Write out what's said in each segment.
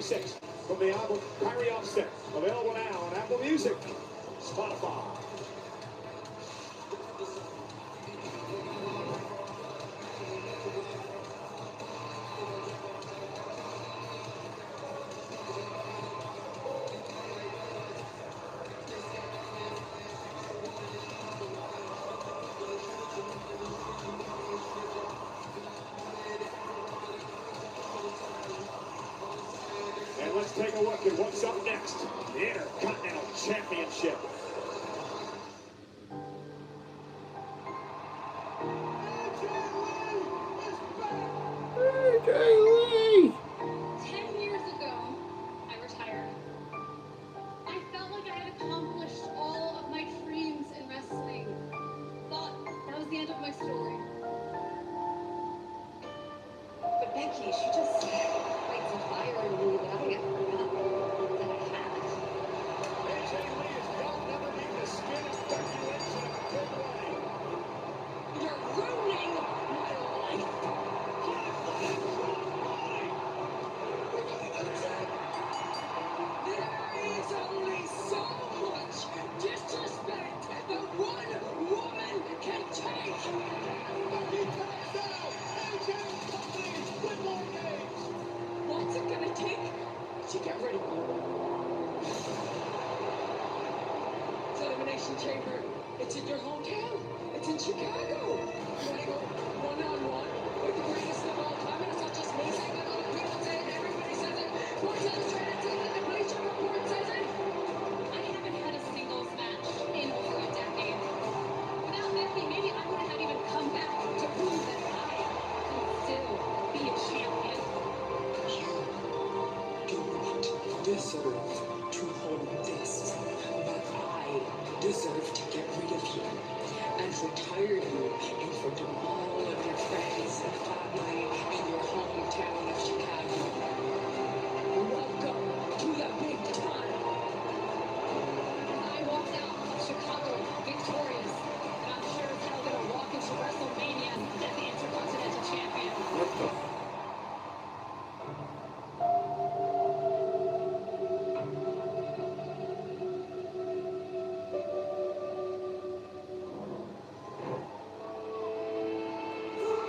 26 from the album Kyrie Offset. Available now on Apple Music, Spotify. Let's take a look at what's up next. The Intercontinental Championship. AJ Lee! 10 years ago, I retired. I felt like I had accomplished all of my dreams in wrestling. Thought that was the end of my story. But Becky, she just lights a fire in me that I forgot that I had. AJ Lee is held underneath the skin of Becky Lynch in a big way. You're ruining my life. There is only so much disrespect that one woman can take. Becky taps out. AJ Lee with more games. What's it gonna take to get rid of me? It's Elimination Chamber. It's in your hometown. It's in Chicago. You wanna go one-on-one with the greatest of all time? And it's not just me saying it, other people say it, everybody says it. Sports Illustrated says it, the Bleacher Report says it. I haven't had a singles match in over a decade. Without Becky, maybe I wouldn't have even come back to prove that I can still be a champion. You do not deserve to hold this, but I deserve to get rid of you and retire you in front of all of your friends and family in your hometown of Chicago. Welcome to the big time. I walked out of Chicago victorious, and I'm sure as hell gonna walk into WrestleMania as the Intercontinental Champion. What the?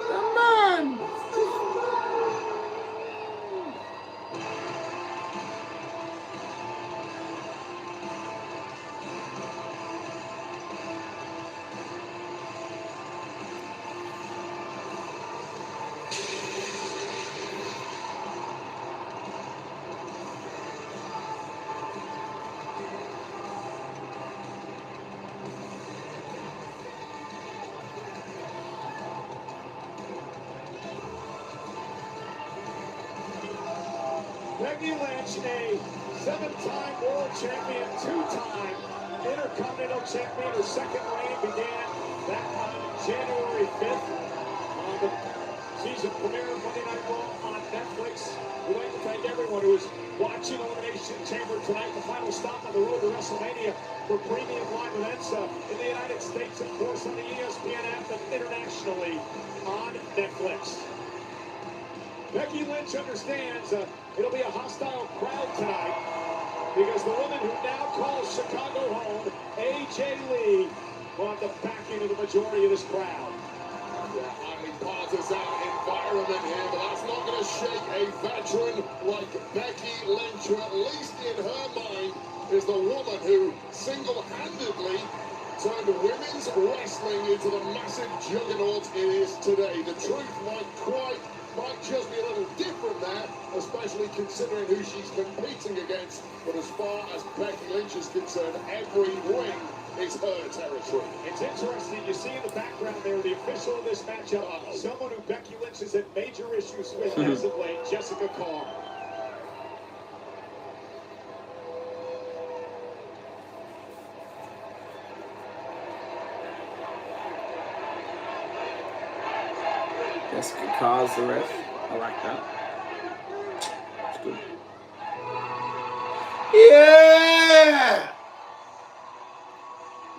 Come on! Becky Lynch, a 7-time world champion, 2-time Intercontinental champion. Her second reign began back on January 5th on the season premiere of Monday Night Raw on Netflix. We'd like to thank everyone who is watching Elimination Chamber tonight, the final stop on the road to WrestleMania for premium live events in the United States, of course, on the ESPN app, and internationally on Netflix. Becky Lynch understands it'll be a hostile crowd tonight because the woman who now calls Chicago home, AJ Lee, will have the backing of the majority of this crowd. Yeah, highly partisan environment here, but that's not going to shake a veteran like Becky Lynch, who at least in her mind is the woman who single-handedly turned women's wrestling into the massive juggernaut it is today. The truth might just be a little different there, especially considering who she's competing against. But as far as Becky Lynch is concerned, every ring is her territory. It's interesting, you see in the background there, the official of this matchup, someone who Becky Lynch has had major issues with as of late, Jessica Carr. Jessica Carr's the ref. I like that. It's good. Yeah!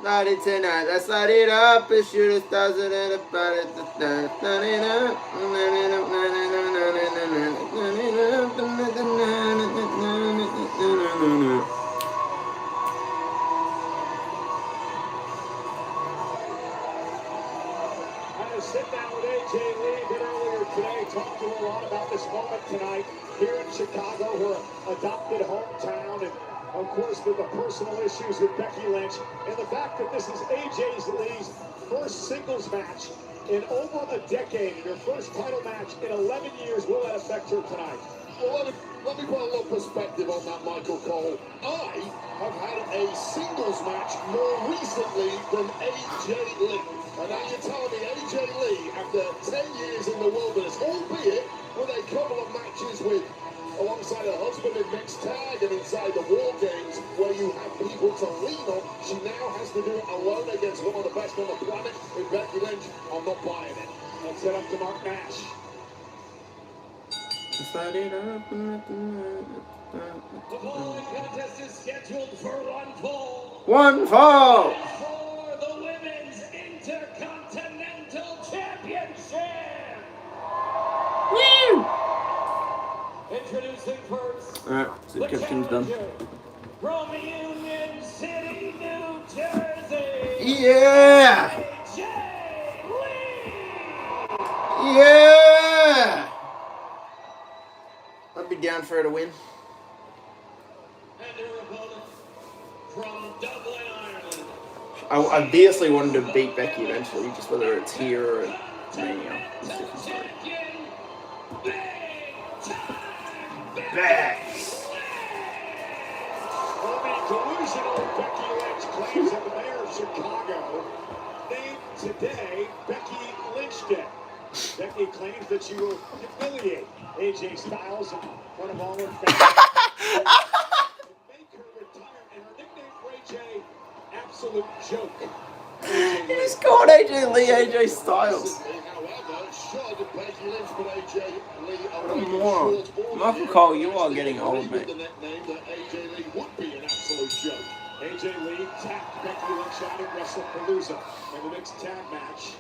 Light it tonight. Let's light it up and shoot the stars in the body. Chicago, her adopted hometown, and of course with the personal issues with Becky Lynch, and the fact that this is AJ Lee's first singles match in over a decade, and her first title match in 11 years. Will that affect her tonight? Well, let me put a little perspective on that, Michael Cole. I have had a singles match more recently than AJ Lee. And now you're telling me AJ Lee, after 10 years in the wilderness, albeit with a couple of matches alongside her husband in mixed tag and inside the War Games, where you have people to lean on, she now has to do it alone against one of the best on the planet in Becky Lynch. I'm not buying it. Let's set up to Mark Nash. The following contest is scheduled for one fall. One fall. For the Women's Intercontinental Championship. Woo! Introducing first. Alright, so the captain's done. From Union City, New Jersey. Yeah! AJ Lee. Yeah! I'd be down for her to win. And her opponent from Dublin, Ireland. I obviously wanted to beat Becky eventually, just whether it's here or at Mania. It's a different story. Bags. Well, the delusional Becky Lynch claims that the mayor of Chicago named today Becky Lynch Day. Becky claims that she will humiliate AJ Styles in front of all her fans. Make her retire, and her nickname for AJ, Absolute Joke. He just called AJ Lee AJ Styles. However, should Becky Lynch put AJ Lee What a moron. Michael Cole, you are getting old, mate. The nickname that AJ Lee would be an absolute joke. AJ Lee tapped Becky Lynch out at WrestlePalooza in the mixed tag match.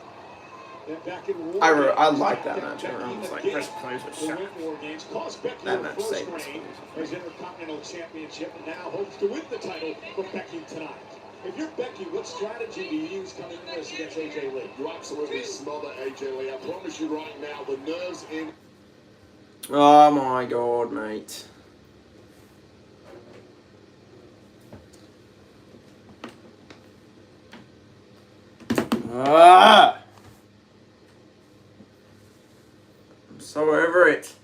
Then back in War I Games, like that Becky match. Everyone was like, again WrestlePalooza was to shut. win War Games, cost Becky That her match first saved reign WrestlePalooza. as Intercontinental Championship, and now hopes to win the title from Becky tonight. If you're Becky, what strategy do you use coming in this against AJ Lee? You absolutely smother AJ Lee. I promise you right now, the nerves in. Oh my god, mate. Ah! I'm so over it.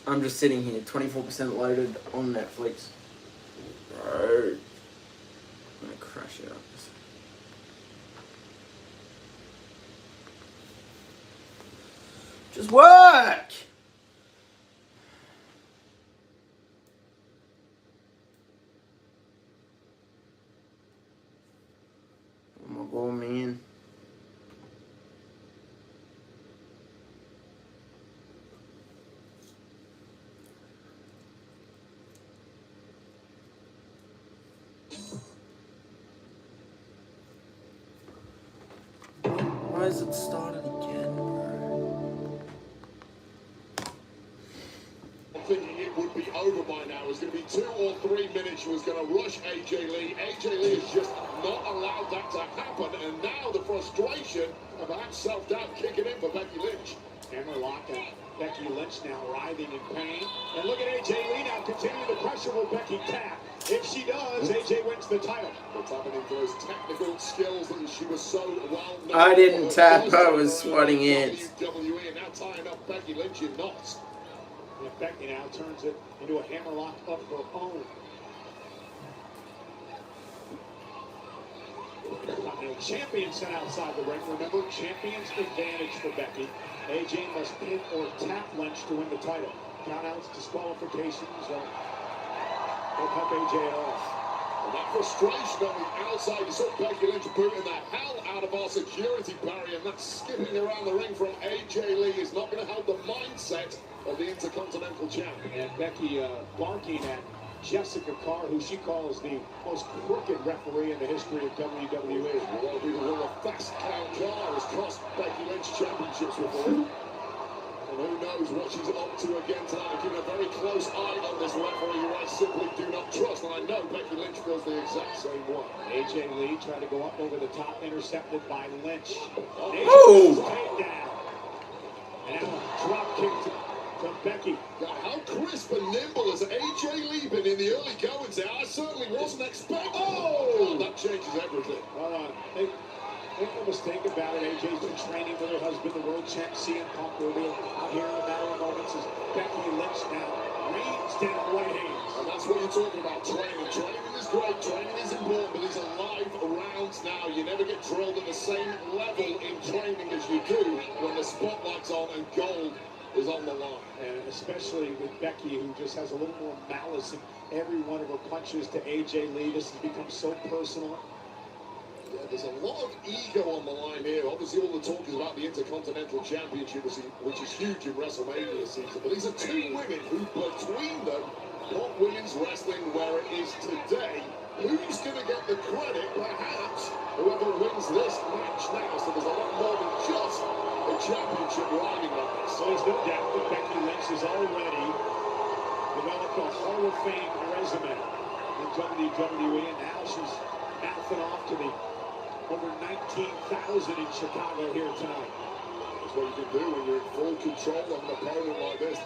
I'm just sitting here, 24% loaded on Netflix. Bro. I'm gonna crash it up. Just work! Oh my god, man. Why is it started again, bro? Thinking it would be over by now. It was going to be 2 or 3 minutes. She was going to rush AJ Lee. AJ Lee has just not allowed that to happen. And now the frustration and perhaps self-doubt kicking in for Becky Lynch. Hammerlock and Becky Lynch now writhing in pain. And look at AJ Lee now continuing the pressure. Will Becky tap? If she does, AJ wins the title. What's happening for those technical skills that she was so well known I didn't for. tap, I was swatting it. WWE and now tying up Becky Lynch in knots. And Becky now turns it into a hammerlock of her own. Continental champion sent outside the ring. Remember, champion's advantage for Becky. AJ must pin or tap Lynch to win the title. countouts, disqualifications. Don't help AJ at all. And that frustration on the outside, you saw Becky Lynch booting the hell out of our security barrier, and that skipping around the ring from AJ Lee is not going to help the mindset of the Intercontinental Champion. And Becky barking at Jessica Carr, who she calls the most crooked referee in the history of WWE. A lot of people will a fast count Carr has cost Becky Lynch championships before. And who knows what she's up to again tonight. Keeping a very close eye on this referee who I simply do not trust. And I know Becky Lynch feels the exact same way. AJ Lee tried to go up over the top, intercepted by Lynch. Oh! Takedown. And now a drop kick to Becky. Now, how crisp and nimble has AJ Lee been in the early goings there? I certainly wasn't expecting. Oh! That changes everything. Make no mistake about it, AJ's been training with her husband, the world champ CM Punk, will be out here in a matter of moments as Becky Lynch now rains down right hands. And that's what you're talking about, training. Training is great, training is important, but these are live rounds now. You never get drilled at the same level in training as you do when the spotlight's on and gold is on the line. And especially with Becky, who just has a little more malice in every one of her punches to AJ Lee. This has become so personal. Yeah, there's a lot of ego on the line here. Obviously, all the talk is about the Intercontinental Championship, which is huge in WrestleMania season. But these are two women who, between them, put women's wrestling where it is today. Who's going to get the credit? Perhaps whoever wins this match now. So there's a lot more than just a championship riding on this. So there's no doubt that Becky Lynch has already developed a Hall of Fame resume in WWE, and now she's mouthing off to the over 19,000 in Chicago here tonight. That's what you can do when you're in full control of an opponent like this.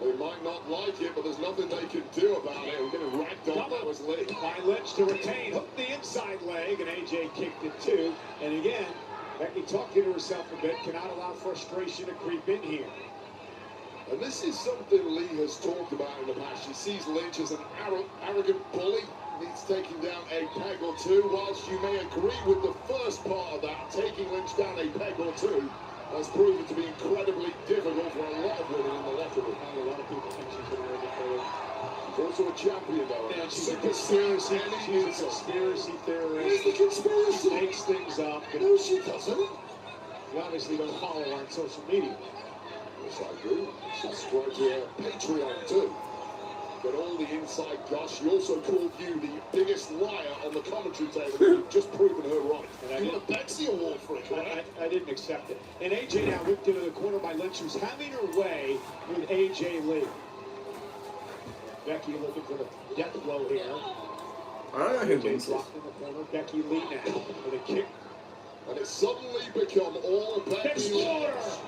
They might not like it, but there's nothing they can do about it. We're getting racked on. That was Lee. By Lynch to retain, hooked the inside leg, and AJ kicked it too. And again, Becky talking to herself a bit, cannot allow frustration to creep in here. And this is something Lee has talked about in the past. She sees Lynch as an arrogant bully. Needs taking down a peg or two. Whilst you may agree with the first part of that, taking Lynch down a peg or two has proven to be incredibly difficult for a lot of women in the locker room. A lot of people think she's an arrogant bully. She's also a champion, though. And she's a conspiracy theorist. Where's the conspiracy? She makes things up. No, she doesn't. You obviously don't follow her on social media. Yes, I do. Subscribe to her Patreon, too. Get all the inside gosh. She also called you the biggest liar on the commentary table. You've just proven her right. And you won a Betsy Award for it, right? I didn't accept it. And AJ now whipped into the corner by Lynch, who's having her way with AJ Lee. Becky looking for the death blow here. I don't know who AJ's wins this. locked in the corner. Becky Lee now with a kick. And it's suddenly become all Becky Exploder! Lynch.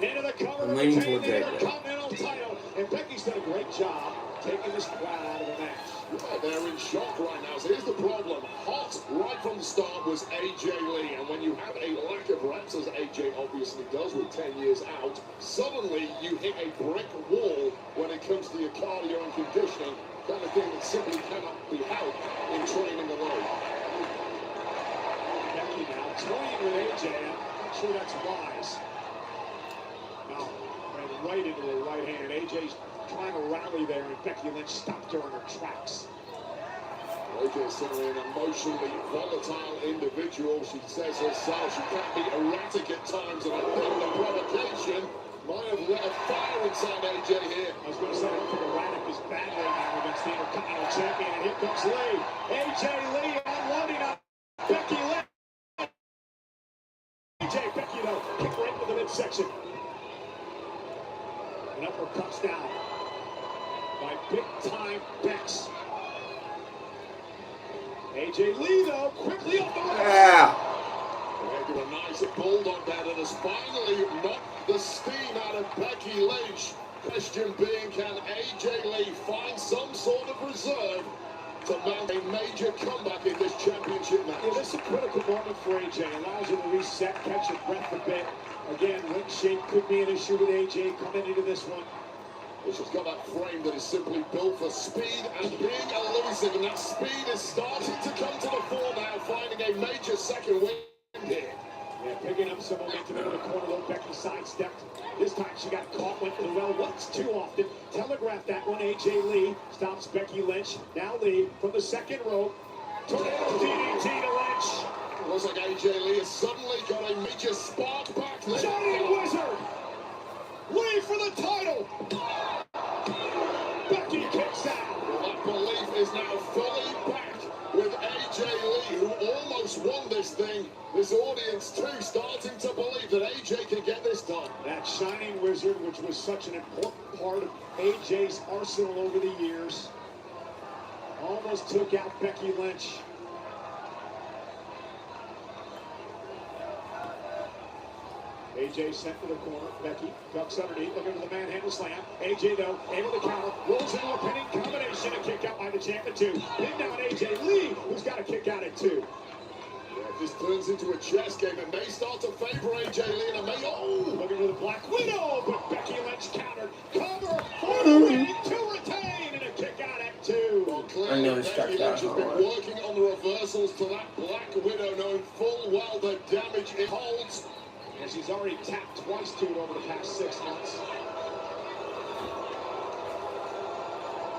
Into the cover I'm to leaning retain toward the AJ. Intercontinental title. And Becky's done a great job taking this crowd out of the match. Yeah, they're in shock right now. So here's the problem. Hot right from the start was AJ Lee. And when you have a lack of reps, as AJ obviously does with 10 years out, suddenly you hit a brick wall when it comes to your cardio and conditioning. Kind of thing that simply cannot be helped in training alone. Becky now toying with AJ. I'm not sure that's wise. Now, ran right into her right hand. AJ's trying to rally there, and Becky Lynch stopped her in her tracks. AJ is certainly an emotionally volatile individual. She says herself she can't be erratic at times, and I think the provocation might have lit a fire inside AJ here. I was going to say, I don't think erratic is bad right now against the Intercontinental Champion. And here comes Lee. AJ Lee unloading on Becky Lynch. AJ, Becky, though, kick right to the midsection. An uppercuts down by big-time Bex. AJ Lee, though, quickly up the ropes. Yeah. They do a nice bulldog there that has finally knocked the steam out of Becky Lynch. Question being, can AJ Lee find some sort of reserve to mount a major comeback in this championship match? Yeah, this is a critical moment for AJ. Allows her to reset, catch her breath a bit. Again, ring shape could be an issue with AJ coming into this one. Well, she's got that frame that is simply built for speed and being elusive, and that speed is starting to come to the fore now, finding a major second win here. Yeah, picking up some momentum into the corner, though. Becky sidestepped. This time she got caught, went to the well once too often. Telegraphed that one. AJ Lee stops Becky Lynch. Now Lee from the second rope. Tornado DDT to Lynch. Looks like AJ Lee has suddenly got a major spark back there. Giant Wizard. Lee for the title. Becky kicks out. Well, that belief is now fully back with AJ Lee, who almost won this thing. This audience, too, starting to believe that AJ can get this done. That Shining Wizard, which was such an important part of AJ's arsenal over the years, almost took out Becky Lynch. AJ sent to the corner. Becky ducks underneath, looking for the manhandle slam. AJ, though, able to counter. Rolls into a pinning combination. A kick out by the champ at 2. Pinned down AJ Lee, who's got a kick out at 2. Yeah, this turns into a chess game. It may start to favor AJ Lee, and it may... Oh! Looking for the Black Widow, but Becky Lynch countered. Cover for the win to retain, and a kick out at 2. Well, I clearly, know it's Becky struck Lynch has out, been alright. working on the reversals to that Black Widow, knowing full well the damage it holds. And she's already tapped twice to it over the past 6 months.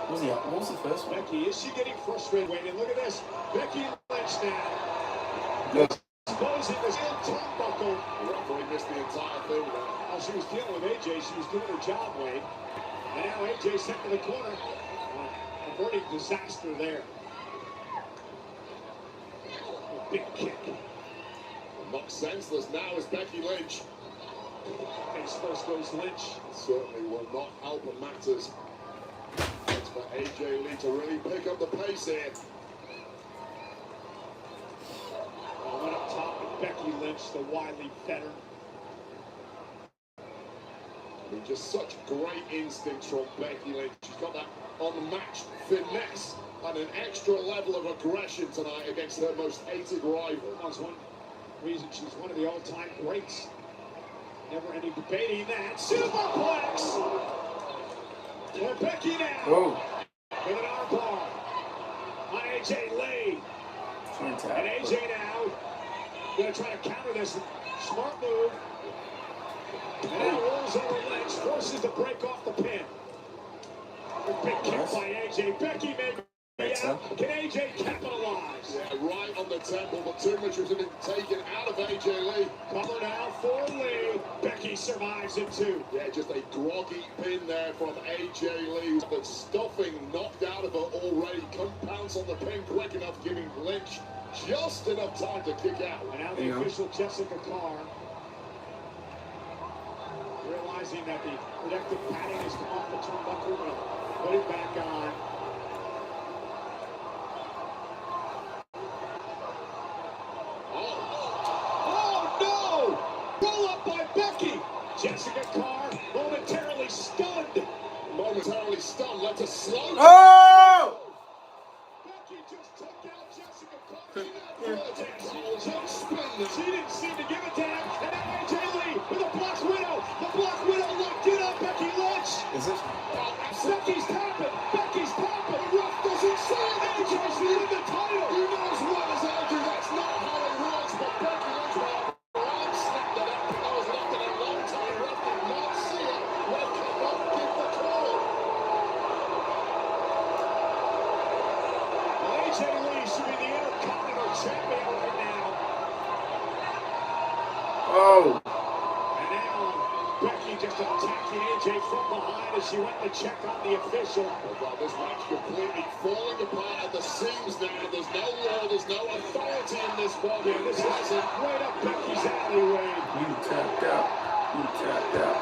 What was the first one? Becky, is she getting frustrated? Wait, and look at this. Becky Lynch now. Yeah. Exposing the steel turnbuckle. The referee missed the entire thing there. While she was dealing with AJ, she was doing her job, Wade. And now AJ sent to the corner. Averting disaster there. A big kick. Knocked senseless now is Becky Lynch. Face first goes Lynch. Certainly will not help matters. It's for AJ Lee to really pick up the pace here. Went up top with Becky Lynch, the wily veteran. I mean, just such great instincts from Becky Lynch. She's got that unmatched finesse and an extra level of aggression tonight against her most hated rival. That's one reason she's one of the all-time greats. Never any debating that. Superplex! For Becky now. Whoa. With an arm bar on AJ Lee. And AJ now going to try to counter this. Smart move. And now rolls over Lynch. Forces to break off the pin. A big kick by AJ. Becky may be out. Can AJ capitalize? Yeah, right on the temple, but too much has been taken out of AJ Lee. Cover now for Lee. Becky survives it too. Yeah, just a groggy pin there from AJ Lee. The stuffing knocked out of her already. Couldn't pounce on the pin quick enough, giving Lynch just enough time to kick out. And now the official Jessica Carr, realizing that the protective padding has come off the turnbuckle, will put it back on. Roll up by Becky. Jessica Carr momentarily stunned. Momentarily stunned, left a slow. Oh! Becky just took out Jessica Carr. She didn't seem to give it to him. And now AJ Lee with a Black Widow. The Black Widow locked in on Becky Lynch. Is it? Becky's tapping. Becky's tapping. The ref doesn't see it. AJ's leading the title. You know as well as I do, that's not how it works, but Becky Lynch will snapped it up. That was left in a long time. Ref did not see it. Ref cannot give the call. AJ Lee should be the Intercontinental Champion right now. Oh. And now Becky just attacking AJ from behind as she went to check on the official. Oh God, this match completely falling apart at the seams now. There's no law, there's no authority in this one. Yeah, this is right up Becky's alleyway. You tapped out. You tapped out.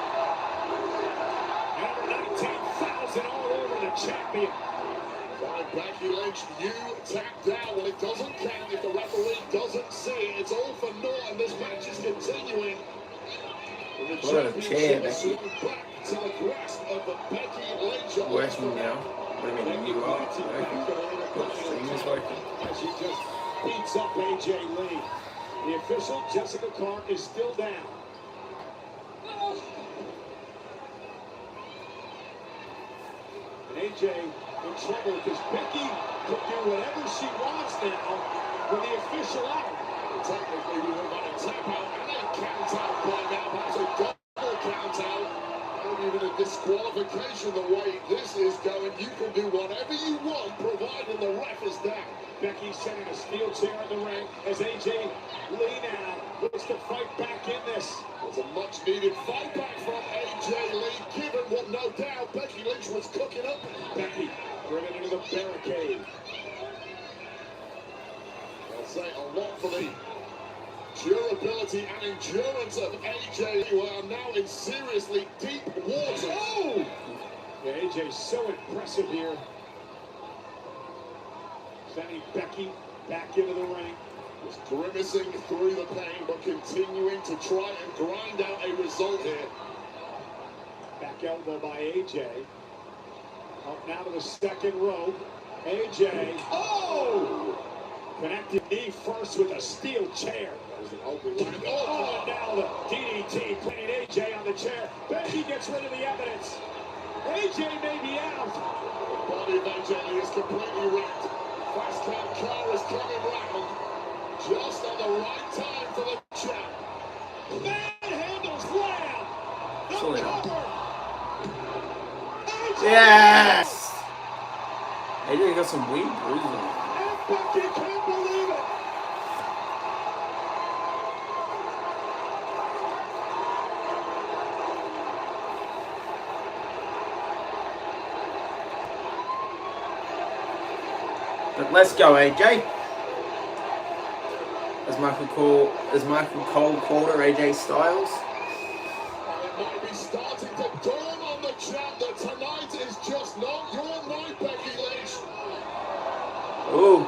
Number 19,000 all over the champion. By Becky Lynch, you tapped out. Well, it doesn't count if the referee doesn't see it. It's all for naught, and this match is continuing. And the What a chair, championship is Becky. slipping back to the grasp of the Becky Lynch. Working now. What do you mean you are? The stream is working. As he just beats up AJ Lee. The official, Jessica Carr, is still down. And AJ in trouble because Becky can do whatever she wants now with the official out. technically we would have had a tap out and a count out by now. Perhaps a double count out. Maybe even a disqualification the way this is going. You can do whatever you want, providing the ref is down. Becky setting a steel chair in the ring as AJ Lee now looks to fight back in this. It's a much-needed fight back from AJ Lee, given what no doubt Becky Lynch was cooking up. Becky driven into the barricade. I'll say a lot for the durability and endurance of AJ Lee, who are now in seriously deep water. Oh! Yeah, AJ's so impressive here. Sending Becky back into the ring. Was grimacing through the pain, but continuing to try and grind out a result here. Back elbow by AJ. Up now to the second rope. AJ. Oh! Connected knee first with a steel chair. That was an open line. Oh, and now the DDT putting AJ on the chair. Becky gets rid of the evidence. AJ may be out. The body of AJ Lee is completely wrecked. Fast cab car is coming round. Just at the right time for the chat. Manhandle slam. The Fully cover. AJ Yes! AJ got some weird bruises on him. and Becky can't believe it. But let's go, AJ. As Michael Cole called her, AJ Styles. It might be starting to dawn on the champ that tonight is just not your night, Becky Lynch. Ooh.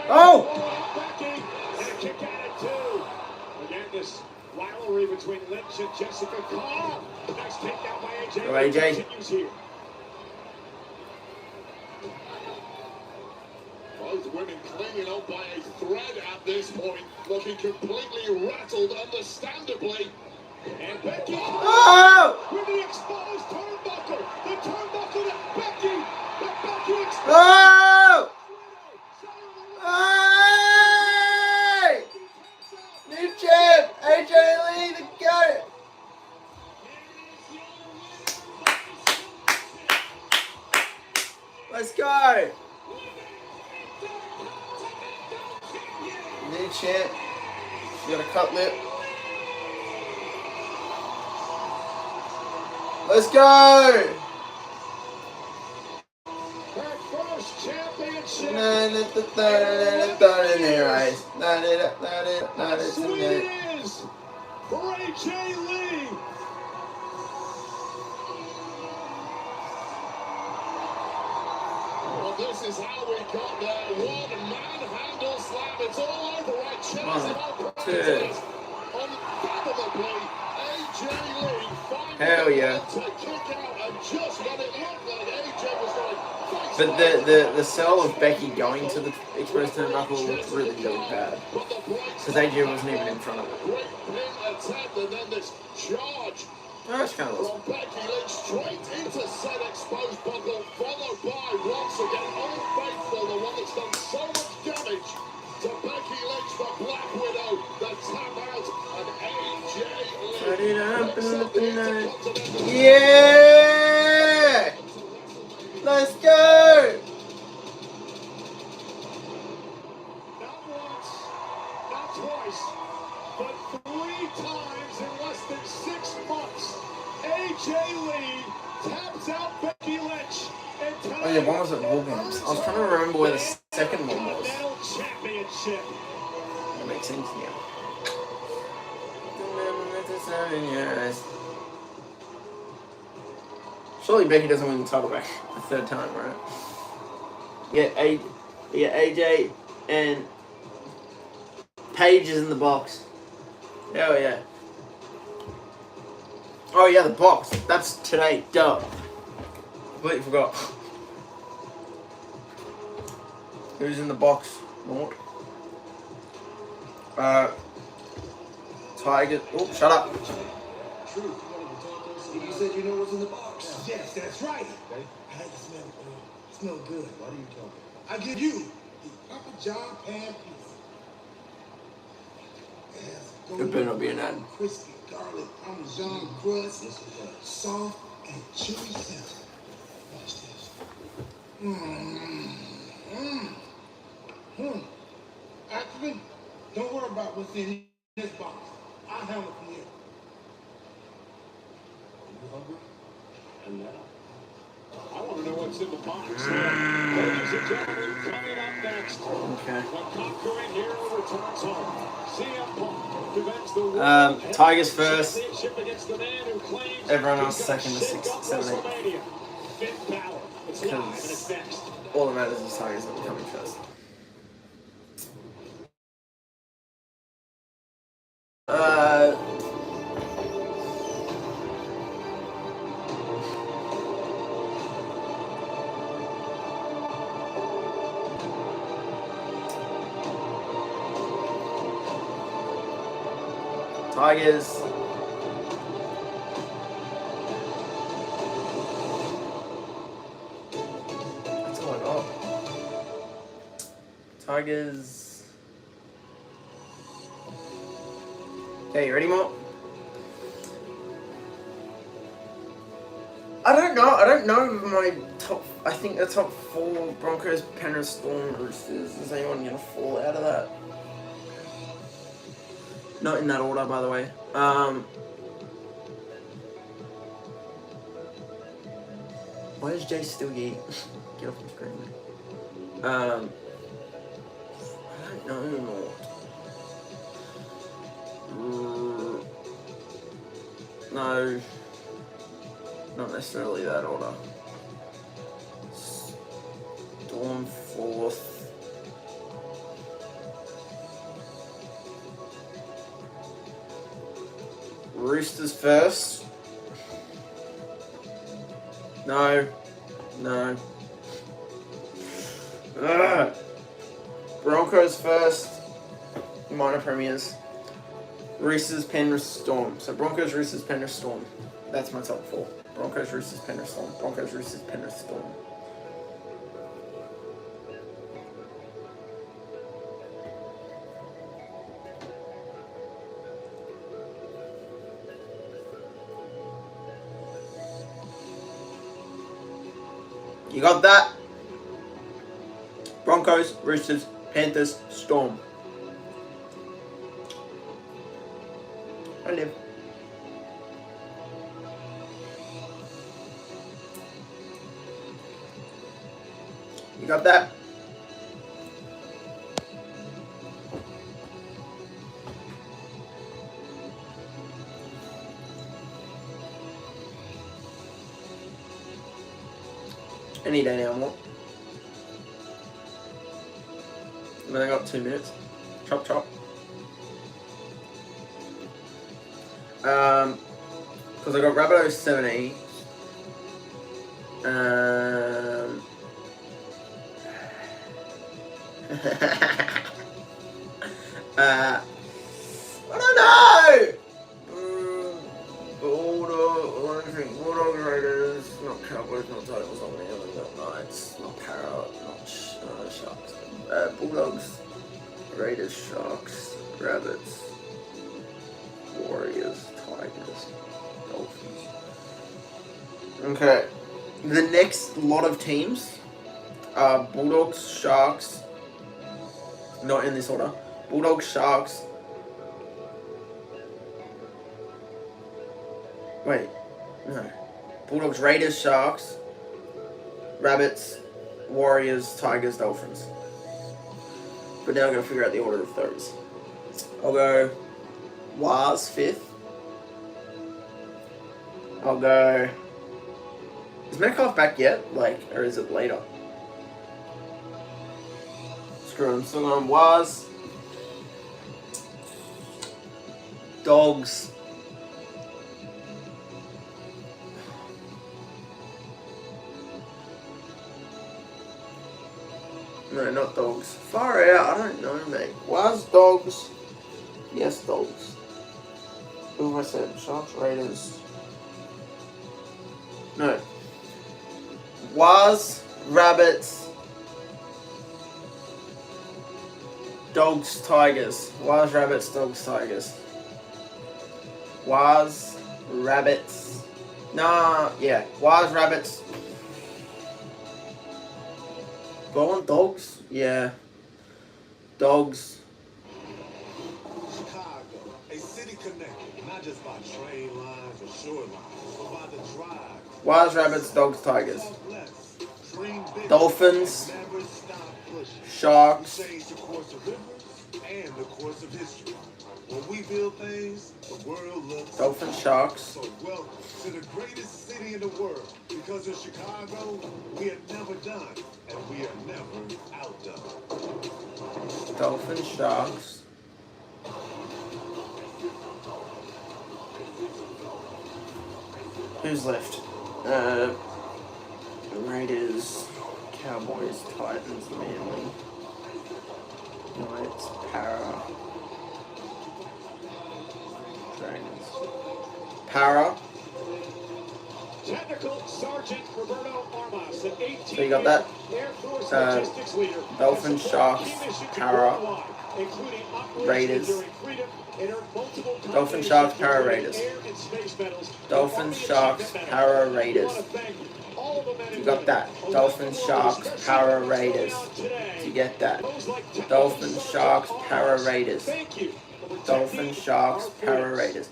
Oh! Becky and a kick out at two. Again, this rivalry between Lynch and Jessica. Nice takedown by AJ. Go, AJ. Continues here. Both women clinging on by a thread at this point, looking completely rattled, understandably. And Becky Oh! with the exposed turnbuckle. The turnbuckle to Becky. The Becky exposed. Oh! Hey! New champ, AJ Lee, the GOAT. Let's go. New champ. She got a cut lip. Let's go. Her first championship. Sweet it is for AJ Lee. Well, this is how we got there. One manhandle slam. It's all over right. Chairs and all practices. Unfathomably, AJ Lee finds Hell yeah. to kick out, and just when it looked like AJ was going But the sell of Becky going to the express turnbuckle looked really, really bad. Because AJ wasn't even in front of it. Great pin attempt, and then this charge Oh, it's kind of from Becky Lynch straight into said exposed buckle, followed by once again unfaithful, the one that's done so much damage to Becky Lynch, the Black Widow, the tap out, and AJ Lee picks up the Intercontinental. yeah! Let's go! Not once, not twice, but 3 times in less than 6 months. AJ Lee taps out Becky Lynch. And Oh yeah, one was at Morgan's. I was trying to remember where the second one was. Intercontinental Championship. That makes sense now. Surely Becky doesn't win the title back a third time, right? Yeah, AJ and Paige is in the box. Hell yeah. Oh yeah, the box. That's today. Duh. Completely forgot. Who's in the box? Mort. Tiger. Oh, shut up. True. You said you know what's in the box. Yes, that's right. Okay. I smell good. What are you talking about? I give you the Papa John pan pizza. It better not be an ad. Crispy garlic Parmesan crust, soft and chewy center. Watch this. Actually, don't worry about what's in this box. I'll handle it from here. You hungry? And now, I want to know what's in the box. Ladies and gentlemen, coming up next, Okay. the conquering hero returns home. CM Punk defends the World Tigers first. Championship against the man who claims Everyone else he's got second to shit 6, on 7, 8. WrestleMania. Finn Balor. It's live and it's next. All that matters is Tigers not coming first. Tigers. That's all I got. Tigers. Okay, you ready, Mo? I don't know my top. I think the top 4: Broncos, Penrith, Storm, Roosters. Is anyone gonna fall out of that? Not in that order, by the way. Why is Jay still here? Get off the screen, man. I don't know. No. Not necessarily that order. Storm 4th. Roosters first. No. Ugh. Broncos first. Minor premiers. Roosters, Penrith, Storm. So Broncos, Roosters, Penrith, Storm. That's my top 4. Broncos, Roosters, Penrith, Storm. Broncos, Roosters, Penrith, Storm. You got that? Broncos, Roosters, Panthers, Storm. I live. You got that? Any day now, more. And then I got 2 minutes. Chop chop. Because I got Rabbitohs 70. I don't know. Bulldogs, Raiders, not Cowboys, not Titans, not Maryland, not Knights, not Parrot, not Sharks. Bulldogs, Raiders, Sharks, Rabbits, Warriors, Tigers, Dolphins. Okay, the next lot of teams are Bulldogs, Sharks. Not in this order. Bulldogs, Sharks. Wait, no. Bulldogs, Raiders, Sharks, Rabbits, Warriors, Tigers, Dolphins. But now I'm going to figure out the order of those. I'll go Waz 5th. I'll go... Is Metcalf back yet? Or is it later? Screw it, I'm still going Waz. Dogs. No, not Dogs. Far out, I don't know, mate. Waz, Dogs. Yes, Dogs. Who have I said? Sharks, Raiders. No. Waz, Rabbits, Dogs, Tigers. Waz, Rabbits, Dogs, Tigers. Waz, Rabbits. Nah, yeah. Waz, Rabbits. Go on, Dogs? Yeah. Dogs. Chicago, a city connected, not just by train lines or shorelines, but by the drive. Waz, Rabbits, Dogs, Tigers. Dolphins. Sharks. Change the course of rivers and the course of history. When we build things, the world looks. Dolphins, Sharks. So welcome to the greatest city in the world. Because in Chicago, we are never done, and we are never outdone. Dolphins, Sharks. Who's left? Raiders, Cowboys, Titans, Manly, Knights, Para, Dragons. Para. Technical Sergeant Roberto Armas, an 18 So you got that? Air Force logistics leader. Dolphins, Sharks, Para, Raiders. Dolphins, Sharks, Para, Raiders. Dolphins, Sharks, Para, Raiders. You got that? Dolphins, Sharks, Para, Raiders. You get that? Dolphins, Sharks, Para, Raiders. Dolphins, Sharks, Para, Raiders.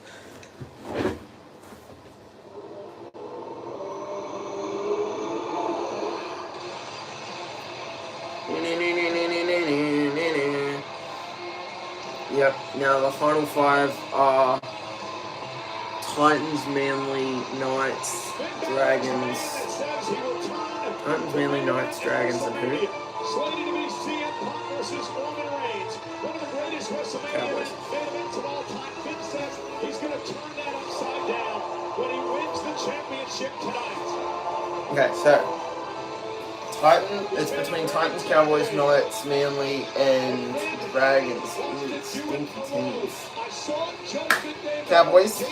Yep, now the final five are Titans, Manly, Knights, Dragons. Titans, Manly, Knights, Dragons, and who? Slated to be CM Punk versus Roman Reigns. One of the greatest WrestleMania main events of all time. Vince says he's going to turn that upside down when he wins the championship tonight. Okay, so it's between Titans, Cowboys, Knights, Manly, and Dragons. Ooh, stinky teams. Cowboys.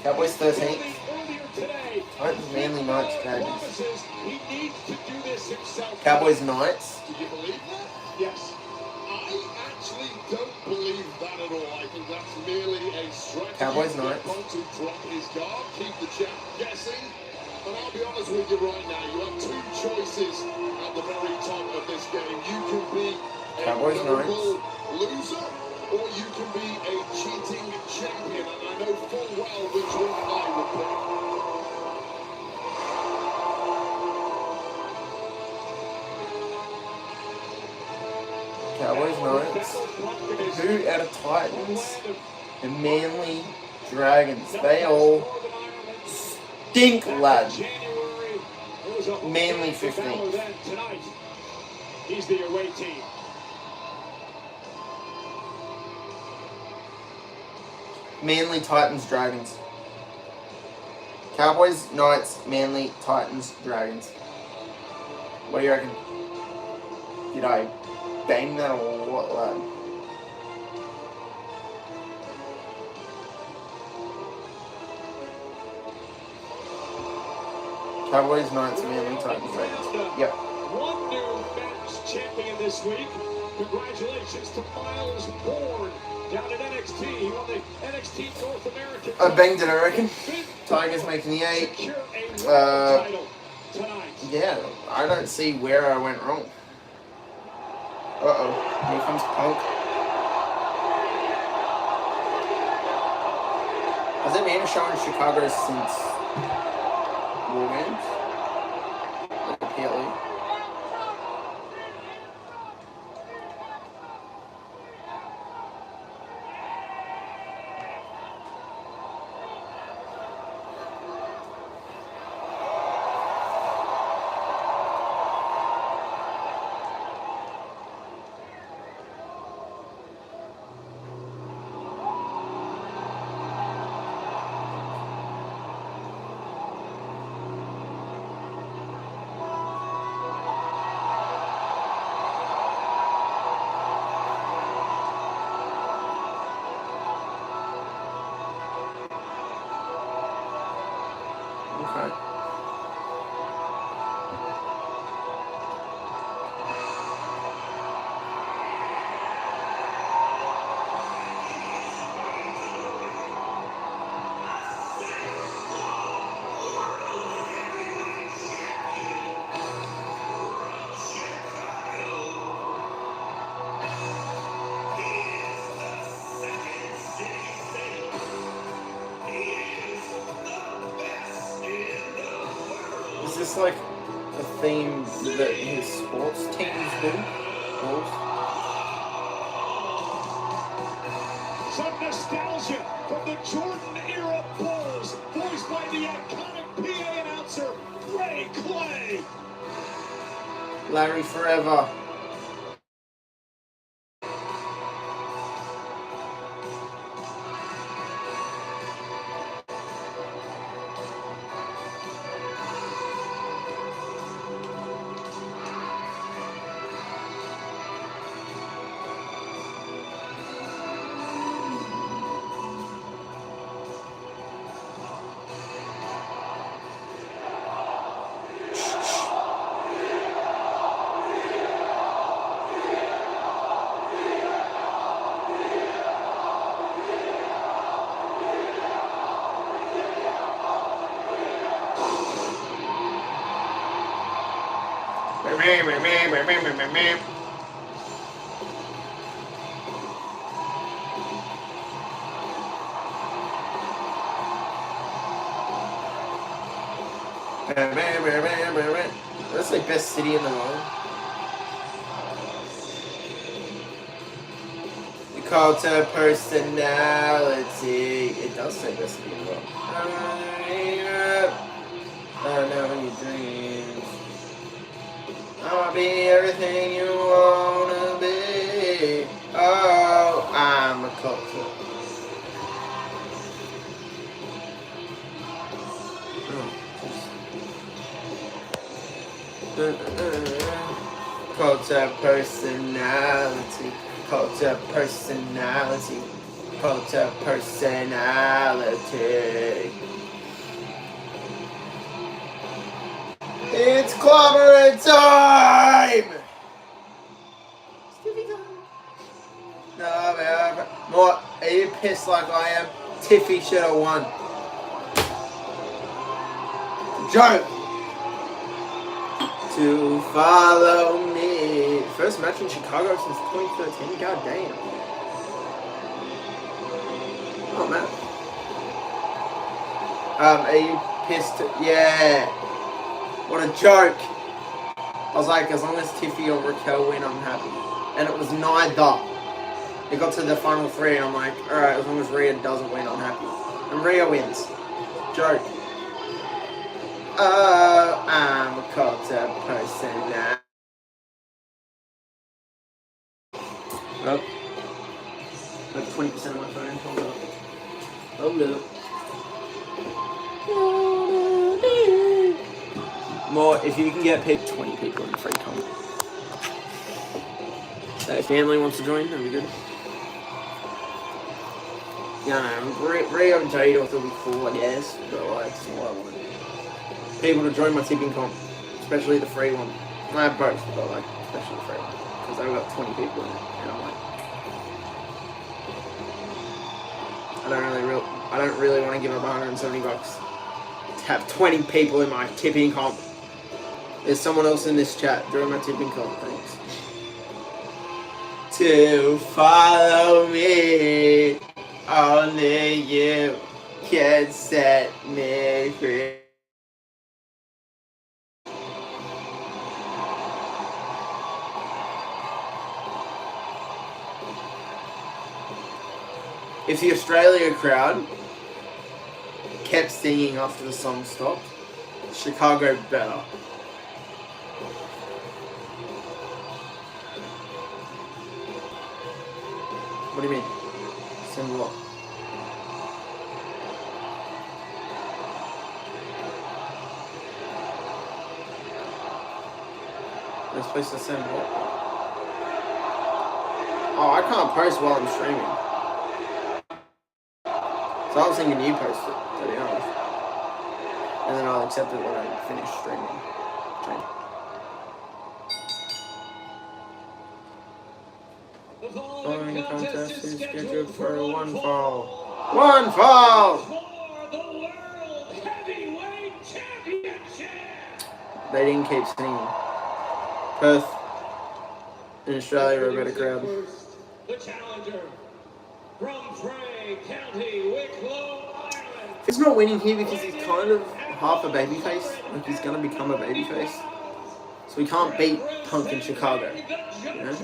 Cowboys 13th. Titans, Manly, Knights, Dragons. Cowboys, Knights. Do you believe that? Yes. I actually don't believe that at all. I think that's merely a strategy. Cowboys, Knights. To drop his guard, keep the champ guessing. And I'll be honest with you right now, you have two choices at the very top of this game. You can be a Cowboys, noble loser, or you can be a cheating champion. And I know full well which one I would pick. Cowboys, Knights. Who out of Titans? And Manly, Dragons. They all stink, lad. Manly 15th. He's the away team. Manly, Titans, Dragons. Cowboys, Knights, Manly, Titans, Dragons. What do you reckon? Did I bang that or what, lad? Cowboys, Knights, Manly, Titans, Dragons. Yep. One new men's champion this week. Congratulations to Miles Bourne down at NXT. He won the NXT North American. I banged it, I reckon. Tigers making the 8. Yeah, I don't see where I went wrong. Uh-oh. Here comes Punk. Has it been a show in Chicago since War Games? Like a PLE? Okay. this like a theme that his sports teams do? Some nostalgia from the Jordan-era Bulls, voiced by the iconic PA announcer, Ray Clay. Larry forever. That's the best city in the world. The cult of personality. It does say best city in the world. I know your dreams. I'll be everything you wanna be. Oh, I'm a culture. Cult of personality. Cult of personality. Cult of personality. It's clobbering time! No, more. Are you pissed like I am? Tiffy should have won. Joke! To follow me. First match in Chicago since 2013. God damn. Oh man. Are you pissed? Yeah. What a joke. I was like, as long as Tiffy or Raquel win, I'm happy. And it was neither. It got to the final three, and I'm like, alright, as long as Rhea doesn't win, I'm happy. And Rhea wins. Joke. Oh, I'm a cult of personality. Oh. Like 20% of my phone. Hold up. More, if you can get 20 people in the free comment. So if family wants to join, that'd be good. Yeah, no, Rio and Jade will be cool, I guess, but like, that's all I want. People to join my tipping comp, especially the free one. I have both, but like, especially the free one, because I've got 20 people in it, and I'm like, I don't really want to give up $170 to have 20 people in my tipping comp. There's someone else in this chat during my tipping comp, thanks. To follow me, only you can set me free. If the Australia crowd kept singing after the song stopped, Chicago better. What do you mean? Send what? They're supposed to send what? Oh, I can't post while I'm streaming. So I was thinking you post it, to be honest. And then I'll accept it when I finish streaming. The Following contest is scheduled for one fall. fall. One fall! For the World Heavyweight Championship! They didn't keep singing. Perth in Australia are a better crowd. The challenger from Bray County, Wicklow, Ireland. He's not winning here because he's kind of half a babyface. Like he's gonna become a babyface. So we can't beat Punk in Chicago. You know?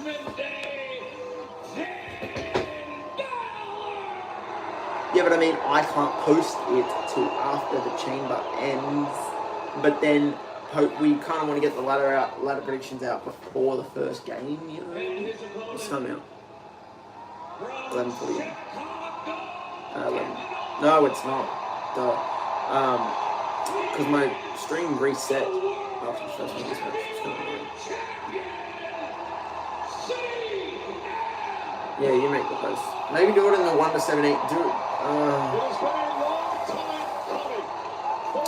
Yeah, but I mean, I can't post it till after the chamber ends. But then we kind of want to get the ladder predictions out before the first game, you know? What's time now? 11:40. 11. No, it's not. Duh. Because my stream reset after the first one. It's kind of annoying. Yeah, you make the post. Maybe do it in the 1 to 7, 8. Do it.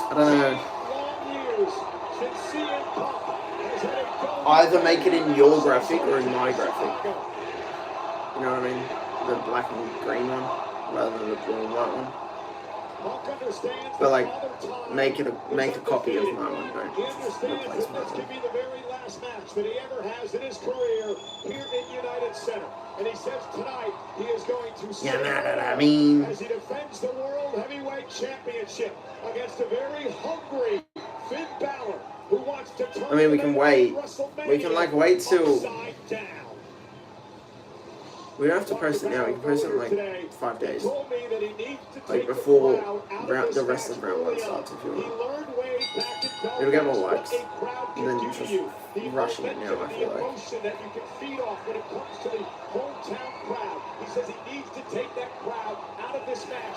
I don't know. Either make it in your graphic or in my graphic. You know what I mean? The black and green one rather than the blue and white one. But like, make a copy of my one. Don't replace my one. The very last match that he ever has in his career here in United Center. And he says tonight he is going to you know what I mean? as he defends the World Heavyweight Championship against a very hungry Finn Balor who wants to turn. I mean, we can wait. We can like wait till. We don't have to post it now. We can post it in like 5 days. Like before the rest of round 1 starts, if you want. It'll get more likes than just rushing it now, I feel like.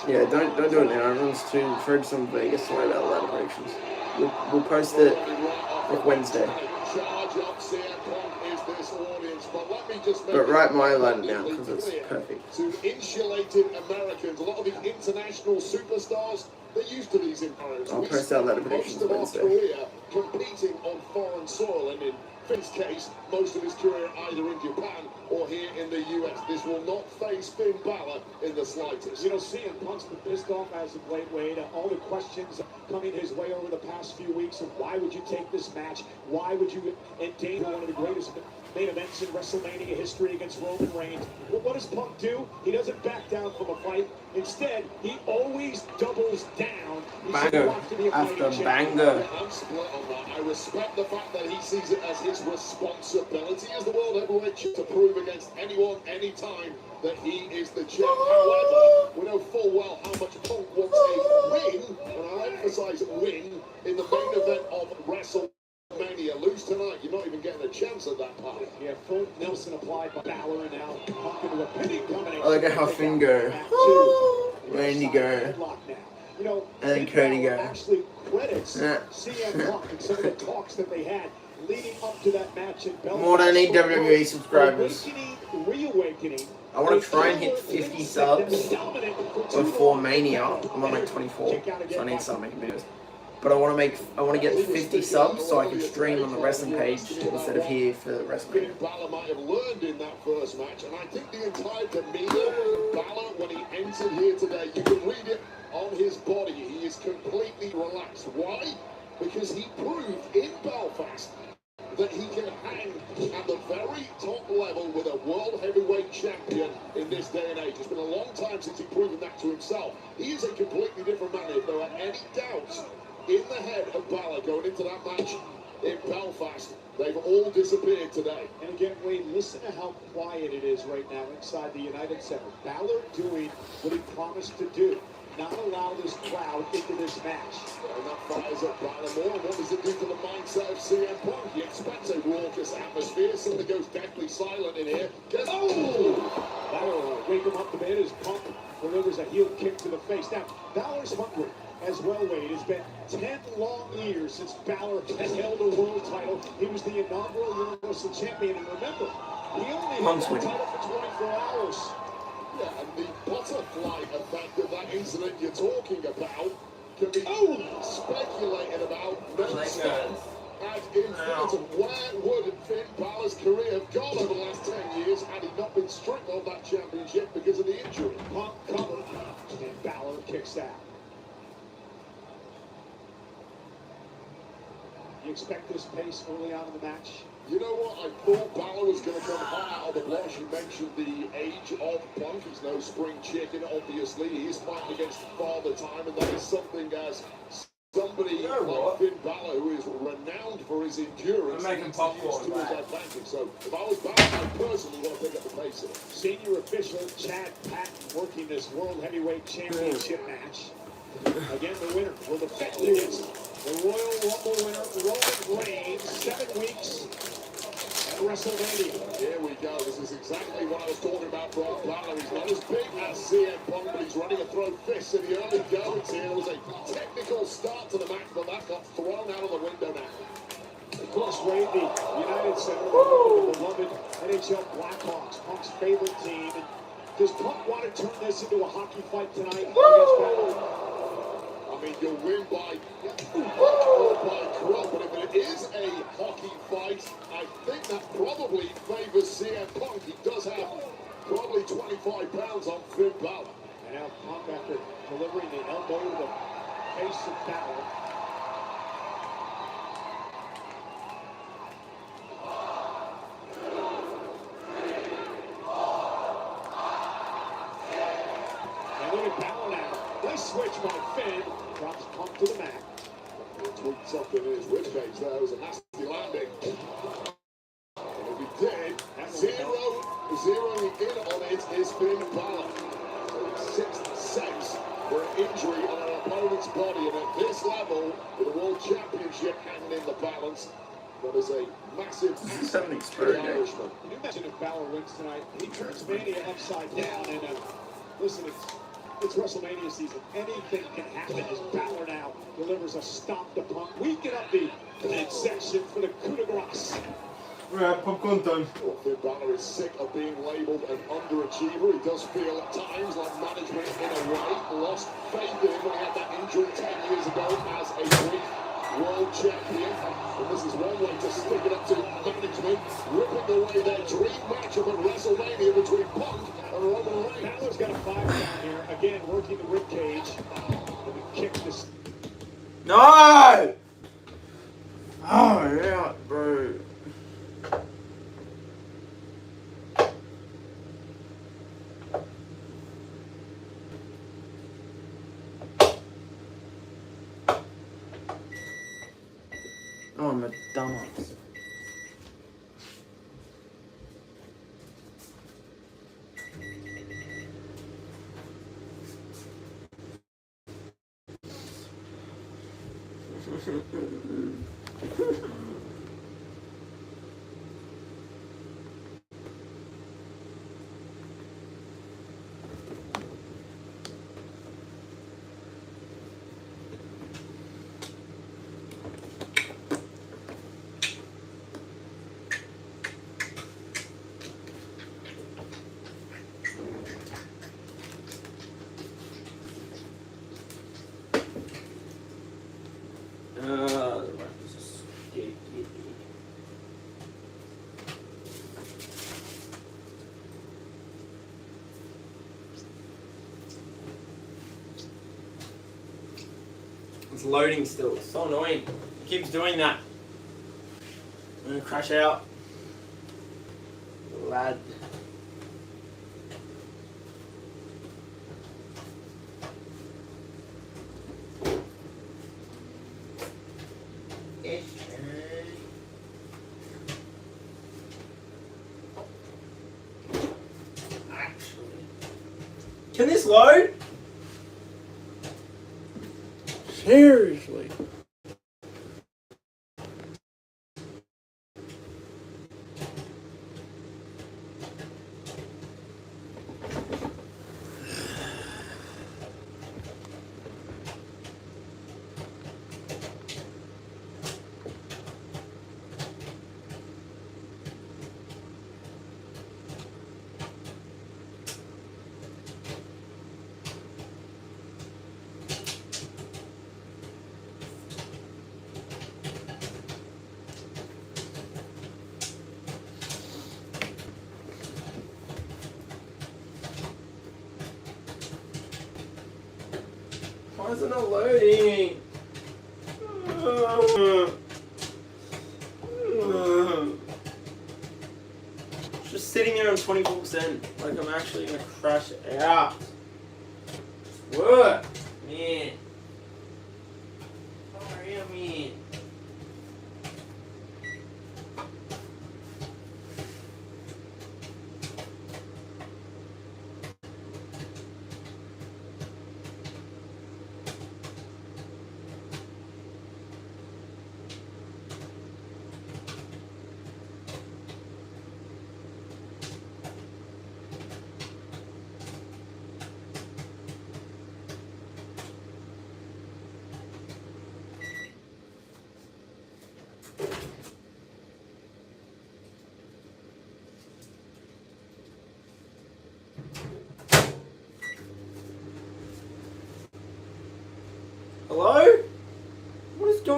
Yeah, don't do it now. Everyone's too focused on Vegas to worry about ladder predictions. We'll post it like Wednesday. But write my ladder down because it's perfect. To insulated Americans, a lot of the international superstars, they're used to these environments. I'll post out ladder predictions Wednesday. Career competing on foreign soil, and in Finn's case, most of his career either in Japan or here in the US. This will not face Finn Balor in the slightest. You know, CM Punk's been pissed off as of late, Wade. All the questions coming his way over the past few weeks of why would you take this match? Why would you endanger one of the greatest main events in WrestleMania history against Roman Reigns? Well, what does Punk do? He doesn't back down from a fight. Instead, he always doubles down. Banger after banger. I'm split on that. I respect the fact that he sees it as his responsibility as the World Heavyweight Champ to prove against anyone, anytime that he is the champ. However, we know full well how much Punk wants a win, and I emphasize win, in the main event of WrestleMania. Lose tonight, you're not even getting a chance at that part. Yeah, full Nelson applied by Balor, and now Punk into a pinning combination. I look at how Finn go. Randy go. You know, and then Cody go. Actually credits CM Punk and some of the talks that they had leading up to that match in Belgium. More than I need WWE subscribers. Reawakening. I want to try and hit 50 subs before Mania. I'm on like 24, so I need to start making videos. But I want to get 50 subs so I can stream on the wrestling page instead of here for the wrestling. Finn Balor might have learned in that first match, and I think the entire demeanor of Balor when he entered here today, you can read it on his body. He is completely relaxed. Why? Because he proved in Belfast that he can hang at the very top level with a world heavyweight champion in this day and age. It's been a long time since he's proven that to himself. He is a completely different man. If there are any doubts in the head of Balor going into that match in Belfast, they've all disappeared today. And again, Wade, listen to how quiet it is right now inside the United Center. Balor doing what he promised to do. Not allow this crowd into this match. And that fires up Balor more. What does it do to the mindset of CM Punk? He expects a raucous atmosphere. Something goes deathly silent in here. That'll wake him up a bit as Punk delivers a heel kick to the face. Now, Balor's hungry as well, Wade. It's been 10 long years since Balor has held a world title. He was the inaugural Universal Champion. And remember, he only held the title for 24 hours. Yeah, and the butterfly effect of that incident you're talking about can be speculated about non-stop ad infinitum. Where would Finn Balor's career have gone over the last 10 years had he not been stripped of that championship because of the injury? Punk covered, and Balor kicks out. You expect this pace early on in the match? You know what? I thought Balor was going to come high out of the block. You mentioned the age of Punk. He's no spring chicken, obviously. He is fighting against Father Time, and that is something as somebody like Finn Balor, who is renowned for his endurance, I'm making popcorn, to his advantage. So if I was Balor, I personally want to pick up the pace of it. Senior official Chad Patton working this World Heavyweight Championship match. Again, the winner will defend against the Royal Rumble winner, Roman Reigns, 7 weeks at WrestleMania. Here we go. This is exactly what I was talking about from Balor. He's not as big as CM Punk, but he's running a throw fist in the early goings here. It was a technical start to the match, but that got thrown out of the window now. Of course, Wade, the United Center, the beloved NHL Blackhawks, Punk's favorite team. And does Punk want to turn this into a hockey fight tonight against Balor? I mean, you'll win by or by crop, but if it is a hockey fight, I think that probably favors CM Punk. He does have probably 25 pounds on Finn Balor. And now Punk, after delivering the elbow to the face of Balor. And look at Balor now. Nice switch by Finn. Drops Punk to the mat. Tweaked something in his ribcage there. It was a nasty landing. And if he did, zeroing in on it is Finn Balor. So 6th sense for an injury on an opponent's body. And at this level, with the World Championship hanging in the balance, that is a massive asset for the Irishman. Can you imagine if Balor wins tonight? He turns Mania upside down. And listen, it's WrestleMania season. Anything can happen as Balor now delivers a stomp to Punk. We get up the midsection for the coup de grace. Right, popcorn time. Well, Finn Balor is sick of being labelled an underachiever. He does feel at times like management, in a way, lost faith in him when he had that injury 10 years ago as a brief world champion. And this is one way to stick it up to management, ripping away their dream matchup at WrestleMania between Punk and Roman Reigns. Balor's got a 5 count here. Again, working the rib cage. And he kicks this. No! Oh, yeah, bro. Oh, I'm a dumbass. It's loading still. It's so annoying. It keeps doing that. I'm gonna crash out. Lad. Actually. Can this load? Seriously. Why is it not loading? It's just sitting there on 24%. Like I'm actually gonna crash out. What? Man.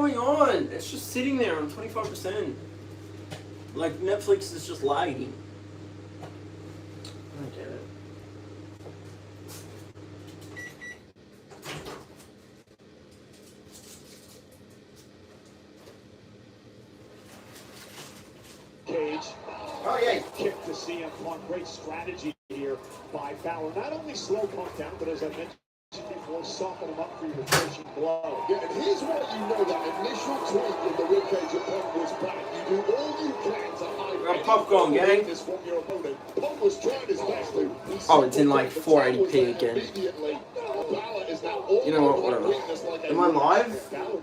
going on? It's just sitting there on 25%. Like, Netflix is just lagging. I don't get it. Cage. Oh, yeah. Kick to CM Punk. Great strategy here by Balor. Not only slow Punk down, but as I mentioned before, soften him up for your finishing blow. Yeah, and here's why you know that initial tweak in the ribcage of Punk was back. You do all you can to hide Got popcorn, gang. this from your opponent. Punk was trying his best to. Oh, it's in like 480p again. Balor is now all You know what, whatever. Am I live?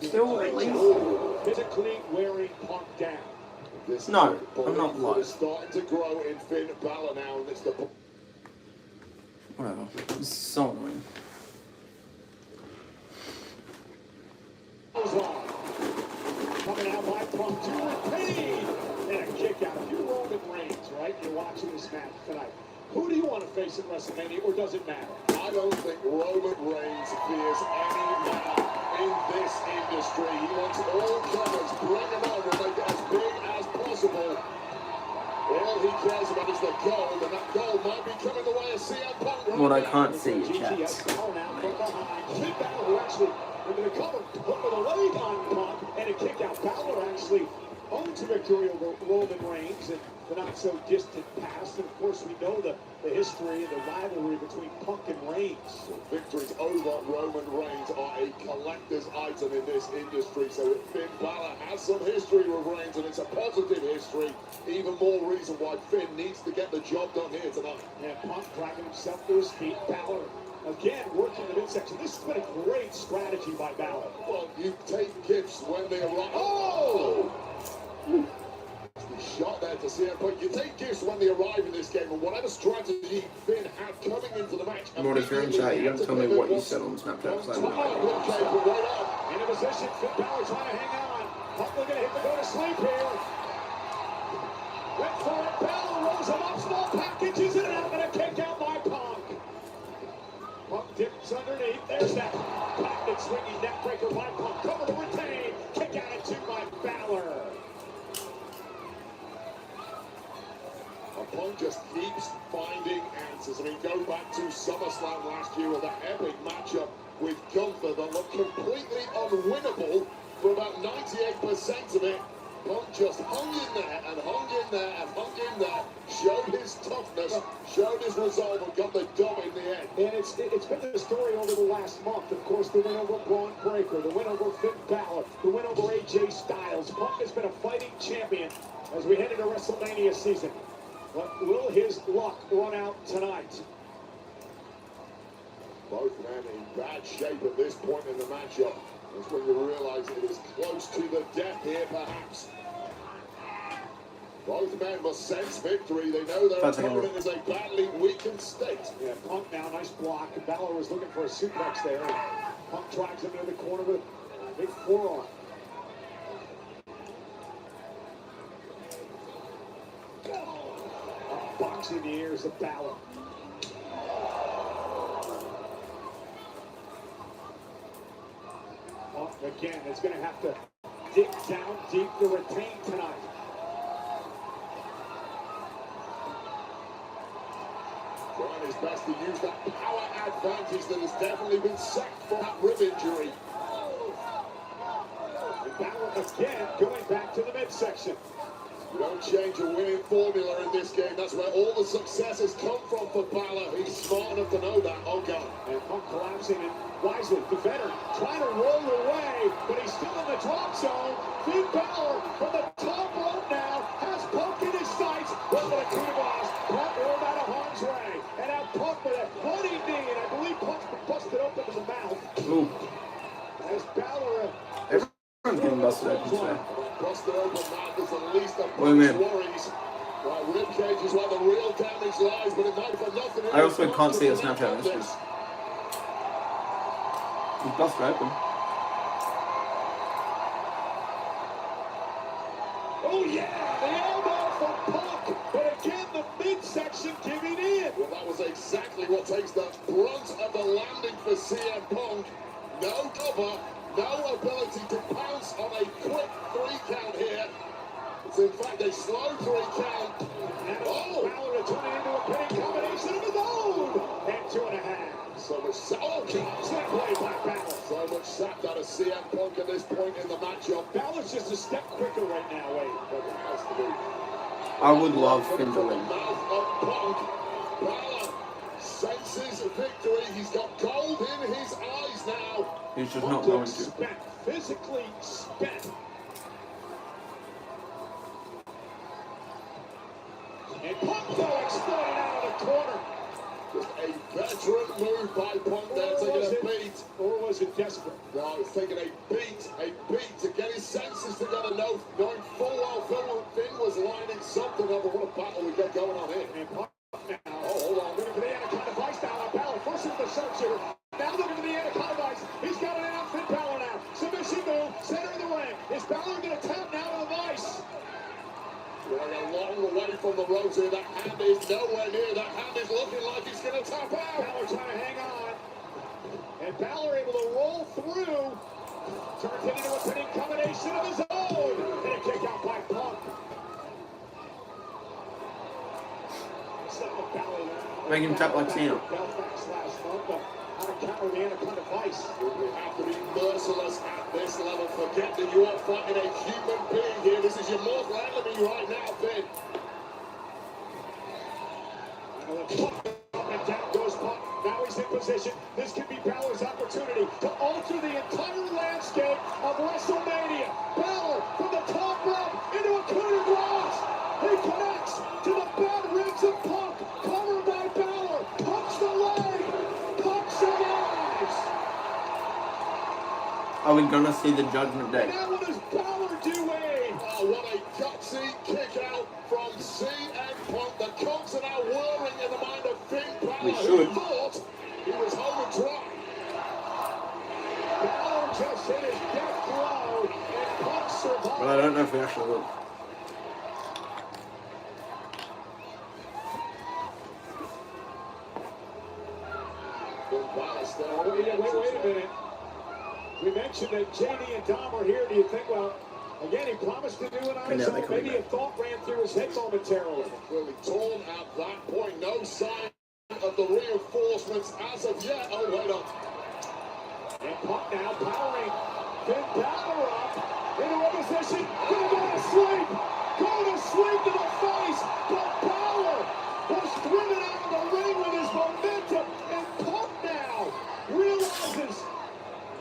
Still, at least? Physically wearing Punk down. No, I'm not live. It's starting to grow in Finn Balor now, and it's the... Whatever. This is so annoying. Coming out by Punk to retain. And a kick out. If you're Roman Reigns, right? You're watching this match tonight. Who do you want to face at WrestleMania, or does it matter? I don't think Roman Reigns fears any man in this industry. He wants all comers, bring them on, and make it as big as possible. All he cares about is the gold, and that gold might be coming the way of CM Punk. Right What I now. can't see is chat. Now from behind. Finn Balor, who actually, into the cover, put with a leg on Punk, and a kick out. Balor actually owns a victory over Roman Reigns in the not-so-distant past. And, of course, we know the history and the rivalry between Punk and Reigns. Victories over Roman Reigns are a collector's item in this industry. So if Finn Balor has some history with Reigns, and it's a positive history, even more reason why Finn needs to get the job done here tonight. And Punk dragging himself to his feet. Balor, again, working the midsection. This has been a great strategy by Balor. Well, you take gifts when they arrive. Oh! Shot there to CM Punk. You take gifts when they arrive in this game, and whatever strategy Finn had coming into the match. What if you're in chat? You gotta tell me what you said on Snapchat. So I know. In a position, Finn Balor trying to hang on. Punk looking to hit the go to sleep here. Went for it. Balor rolls him up. Small packages it out, and a kick out by Punk. Punk dips underneath. There's that pocket swinging neck breaker by Punk. Cover to retain. Kick out at two by Balor. Punk just keeps finding answers. I mean, go back to SummerSlam last year with that epic matchup with Gunther that looked completely unwinnable for about 98% of it. Punk just hung in there and hung in there and hung in there, showed his toughness, showed his resolve, and got the dub in the end. And it's been the story over the last month. Of course, the win over Braun Breaker, the win over Finn Balor, the win over AJ Styles. Punk has been a fighting champion as we head into WrestleMania season. But will his luck run out tonight? Both men in bad shape at this point in the matchup. That's when you realize it is close to the death here, perhaps. Both men must sense victory. They know their opponent is a badly weakened state. Yeah, Punk now, nice block. Balor was looking for a suplex there. Punk drags him into the corner with a big forearm. Boxing the ears of Balor. Punk again is going to have to dig down deep to retain tonight. Trying his best to use that power advantage that has definitely been sacked from that rib injury. And Balor again going back to the midsection. You don't change a winning formula in this game. That's where all the success has come from for Balor. He's smart enough to know that. Oh, God. And Punk collapsing, and wisely, the veteran trying to roll away, but he's still in the drop zone. Finn Balor from the top rope now has Punk in his sights. What a coup de grace. Punk rolled out of harm's way. And now Punk with a bloody knee, and I believe Punk's been busted open in the mouth. Ooh. As Balor... Everyone's getting busted open today. Busted open mouth is the least of Wait a minute. worries. Right, rib cage is where the real damage lies, but it might for nothing. I also can't see a Snapchat message. He's busted open. Oh, yeah! The elbow from Punk, but again, the midsection giving in. Well, that was exactly what takes the brunt of the landing for CM Punk. No cover, no ability to pounce on a quick 3 count here. It's in fact a slow 3 count. And Fowler to turn it into a pinning combination of his own. And 2.5. So much sap. Oh, God. Set play by Balor. So much sap out of CM Punk at this point in the matchup. Balor's just a step quicker right now, Wade. But it has to be. I would love Finn to From the win. mouth of Punk. Balor senses victory. He's got gold in his eyes now. He's just not going to. Spent, physically spent. And Punk though exploded out of the corner. Just a veteran move by Punk there, taking a beat. Or was it desperate? No, he's taking a beat to get his senses together, knowing full well Finn was lining something up. But what a battle we got going on here. And Punk now. Oh, hold on. Looking for the Anaconda Vice now on Balor. First with the sharpshooter. Now looking for the Anaconda Vice. He's got it out. Finn Balor now. Submission move. Center of the ring. Is Balor going to tap now to the Vice? We're a long way from the ropes here. That hand is nowhere near. That hand is looking like it's going to tap out. Balor trying to hang on. And Balor able to roll through. Turns it into a pinning combination of his own. And a kick out by Punk. Make him tap like Cena. Belfast last month, but how to counter the Anaconda Vice. We have to be merciless at this level. Forget that you are fighting a human being here. This is your mortal enemy right now, Finn. And down goes Punk. Now he's in position. This could be Balor's opportunity to alter the entire landscape of WrestleMania. Balor from the top rope into a coup de grace. He connects to the bad ribs of Punk. Covered by Balor. Punks the leg. Punk survives. Are we gonna see the Judgment Day? Now what does Balor do, Wade? Oh, what a gutsy kick out from CM Punk. The cogs are now whirring in the mind of Finn Balor, We who should. thought he was home and dry. Balor just hit his death blow, and Punk survives. But I don't know if we actually will. Finn Balor still Wait a minute. We mentioned that JD and Dom are here. Do you think, well, again, he promised to do it on And his now they're own. coming Maybe a back. thought ran through his head momentarily. Clearly torn at that point. No sign of the reinforcements as of yet. Oh, wait up. And Punk now powering Finn Balor up into a position. Gonna go to sleep. Go to sleep to the face. But Balor was driven out of the ring with his momentum. And Punk now realizes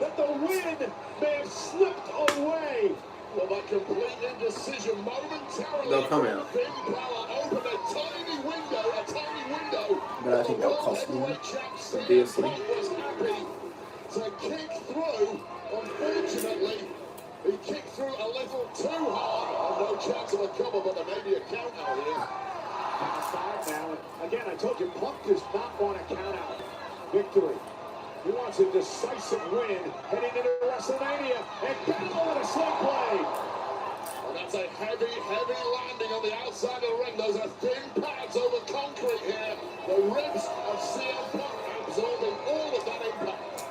that the win may have slipped away. Well, that complete indecision momentarily. They'll come out. Finn Balor opened a tiny window. But I think they'll cost him, obviously. Punk was happy to kick through. Unfortunately, he kicked through a little too hard. No chance of a cover, but there may be a count out here. Outside now. And again, I told you, Punk does not want a count out victory. He wants a decisive win heading into WrestleMania. And Balor with a sling blade. And that's a heavy landing on the outside of the ring. Those are thin pads over concrete here. The ribs of CM Punk absorbing all of that impact.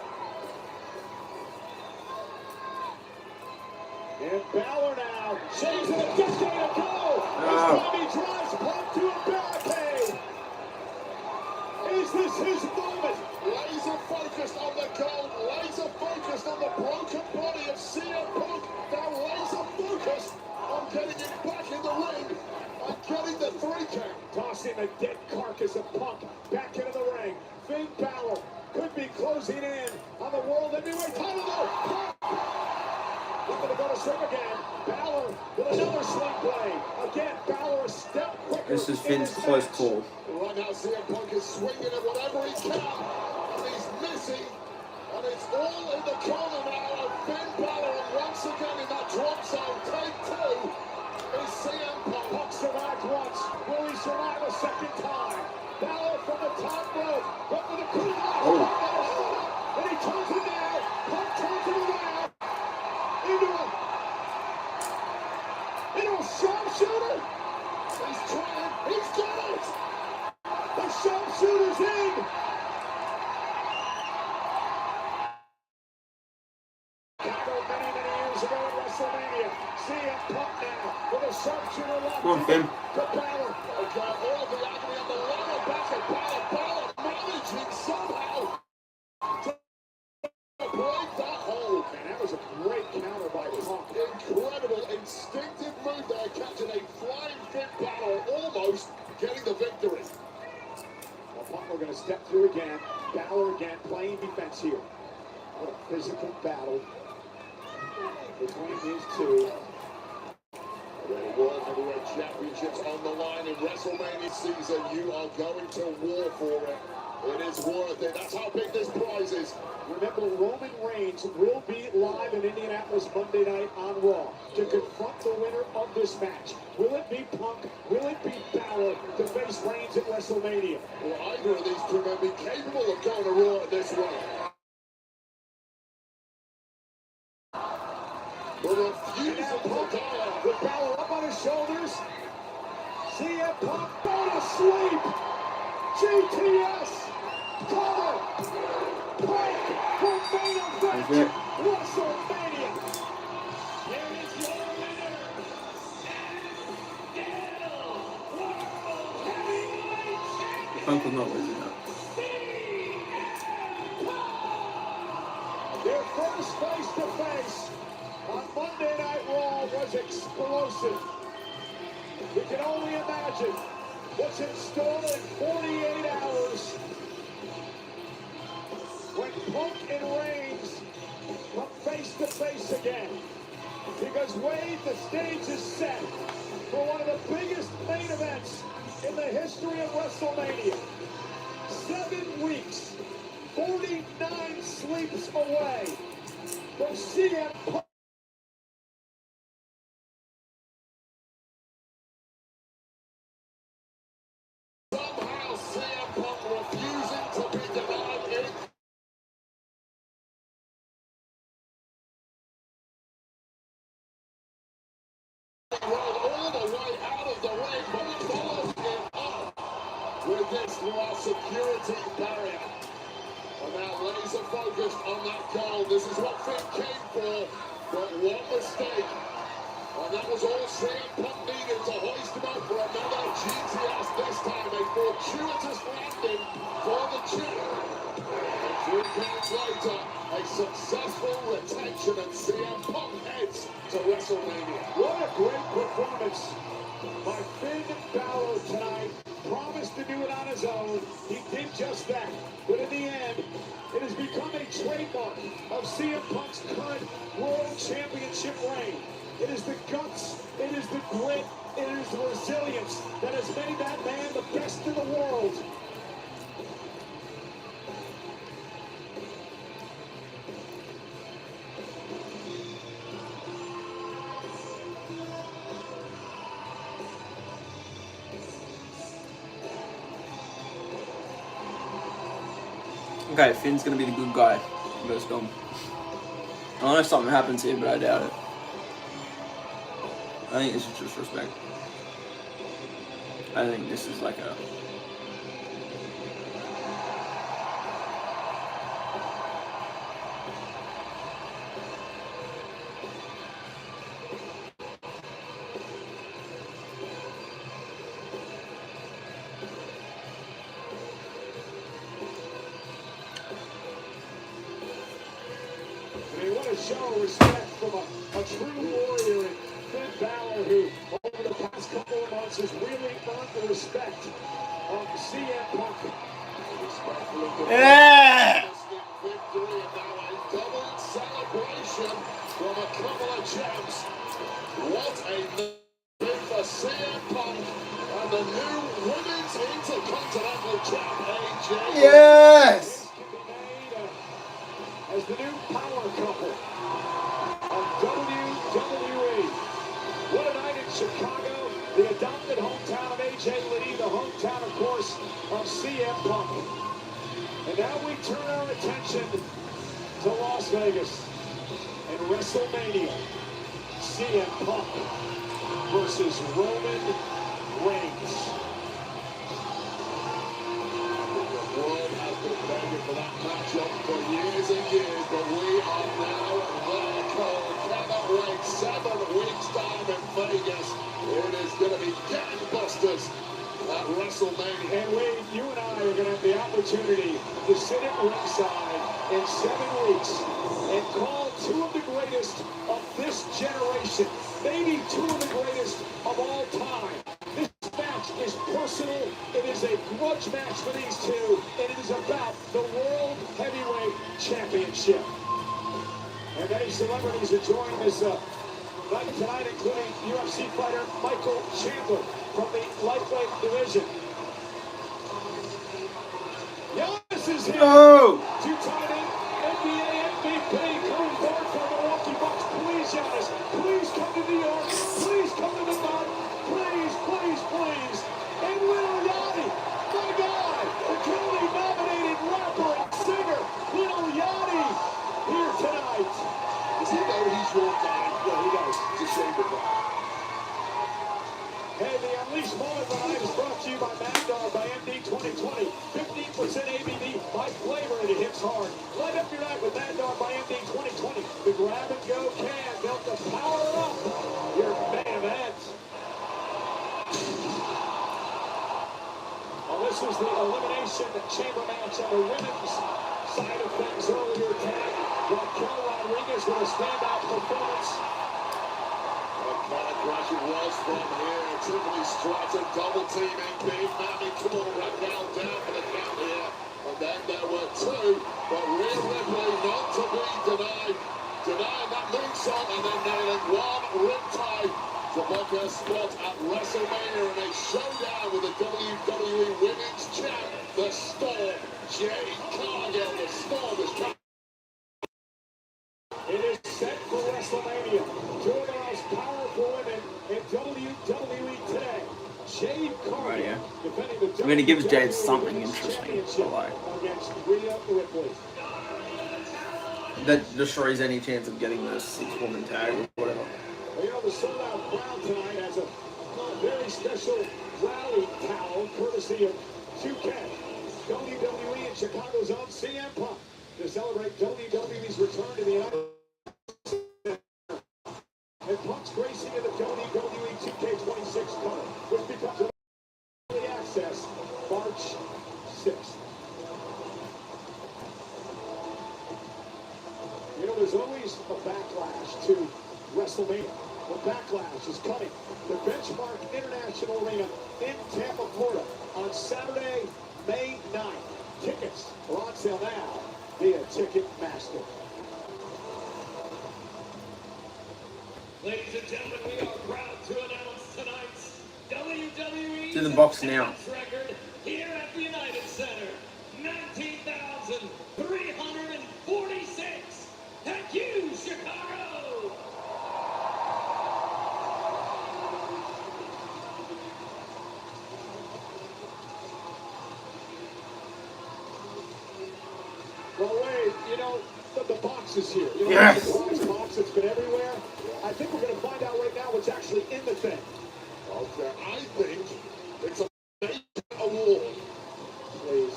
And Balor now shows it a decade ago. This time he drives Punk to a barricade. Is this his moment? Laser focused on the gold, laser focused on the broken body of CM Punk. Now laser focused on getting him back in the ring and getting the 3 count. Tossing the dead carcass of Punk back into the ring. Finn Balor could be closing in on the World Heavyweight title. Punk looking to go to sleep again. Balor with another sling blade. Again, Balor a step quicker. This is Finn's close call. Right now, CM Punk is swinging at whatever he can, and he's missing. And it's all in the corner now of Finn Balor, and once again in that drop zone, take 2 is CM Punk. Punk survived once. Will he survive a second time? Balor from the top rope. Up with a coup. And he turns it down. Punk turns it around. Into a sharpshooter. He's trying, he's got it! The sharpshooter's in. Chicago many, many years ago at WrestleMania. CM Punk now with a sharpshooter locked Come on, Finn. to Balor. Okay, all the agony on the lower back of Balor. Balor managing somehow to break that hold. And that was a great counter by Punk. Incredible instinctive move there, catching a flying Finn Balor, almost getting the victory. Well, Punk, we're going to step through again. Balor again playing defense here. What a physical battle between these two. The World Heavyweight Championships on the line in WrestleMania season. You are going to war for it. It is worth it. That's how big this prize is. Remember, Roman Reigns will be live in Indianapolis Monday night on Raw to confront the winner of this match. Will it be Punk? Will it be Balor to face Reigns at WrestleMania? Will either of these two men be capable of going to Raw this way? But refusing to die. With Balor up on his shoulders. CM Punk going to sleep. GTS. Cover. Break. For main event. WrestleMania. Here is your winner, and World Heavyweight Champion, Punk was not losing that. Their first face-to-face on Monday Night Raw was explosive. We can only imagine what's in store in 48 hours when Punk and Reigns come face-to-face again. Because Wade, the stage is set for one of the biggest main events in the history of WrestleMania. 7 weeks, 49 sleeps away from CM Punk. Somehow CM Punk refusing to be denied it. All the way out of the ring, but follows it up with this last security barrier. And now laser focused on that goal. This is what Finn came for, but one mistake. And that was all CM Punk needed to hoist him up for another GTS. This time a fortuitous landing for the champ. And 3 counts later, a successful retention, and CM Punk heads to WrestleMania. What a great performance by Finn Balor tonight. Promised to do it on his own. He did just that. But in the end, it has become a trademark of CM Punk's current World Championship reign. It is the guts, it is the grit, it is the resilience that has made that man the best in the world. Okay, Finn's gonna be the good guy in this film. I don't know if something happens here, but I doubt it. I think this is just respect. I think this is like a... I mean, what a show of respect from a true warrior in Finn Balor, who over the past couple of months has really earned the respect of CM Punk. Yeah! Victory and now a double celebration from a couple of champs. What a night for CM Punk and the new Women's Intercontinental Champ, AJ. Yes! This can be made as the new power couple of WWE. What a night in Chicago, the adopted hometown of AJ Lee, the hometown, of course, of CM Punk. And now we turn our attention to Las Vegas and WrestleMania. CM Punk versus Roman Reigns. The world has been begging for that matchup for years and years, but we are now there. opportunity to sit at ringside in 7 weeks and call two of the greatest of this generation, maybe two of the greatest of all time. This match is personal. It is a grudge match for these two, and it is about the World Heavyweight Championship. And many celebrities are joining this night tonight, including UFC fighter Michael Chandler from the lightweight division. Giannis is here. Oh! Two-time NBA MVP coming forward for the Milwaukee Bucks. Please, Giannis, please come to New York. Please come to the Mud. Please, please, please. And Lil Yachty, my God, the Grammy-nominated rapper and singer, Lil Yachty, here tonight. Does he know he's your guy? Yeah, he does. It's a shame of that. Hey, the Unleashed Moment tonight is brought to you by Mad Dog by MD 2020. 15% ABV by flavor and it hits hard. Light up your night with Mad Dog by MD 2020. The grab and go can built to power up your main event. Well, this was the Elimination Chamber match on the women's side of things earlier tonight. Raquel Rodriguez with a standout performance. Crash it was from here. Tiffany Stratton double teaming Big Mammy. Come on, Raquel down for the count here. And then there were two, but Rhea Ripley not to be denied. Denying that moonsault and then nailing one riptide to book her spot at WrestleMania in a showdown with the WWE Women's Champ, the Storm, Jade Cargill. The Storm is coming. It is set for WrestleMania. Two of the most powerful women in WWE today. Jade Cargill Right, yeah. defending the I mean, it gives Jade WWE something Women's interesting to Championship like. against Rhea Ripley. That destroys any chance of getting this 6-woman tag or whatever. Well, you know, the sold-out crowd tonight has a very special rally towel courtesy of 2K. WWE and Chicago's own CM Punk to celebrate WWE's return to the United States. And Punk's racing in the WWE 2K26 cover, which becomes early access March 6th. You know, there's always a backlash to WrestleMania. The backlash is coming. The Benchmark International Arena in Tampa, Florida on Saturday, May 9th. Tickets are on sale now via Ticketmaster. Ladies and gentlemen, we are proud to announce tonight's WWE To the box now. record here at the United Center. 19,346. Thank you, Chicago! Well, Wade, you know, the box is here. You know, Yes. the surprise box that's been everywhere. I think we're going to find out right now what's actually in the thing. Okay, I think it's a major award. Please.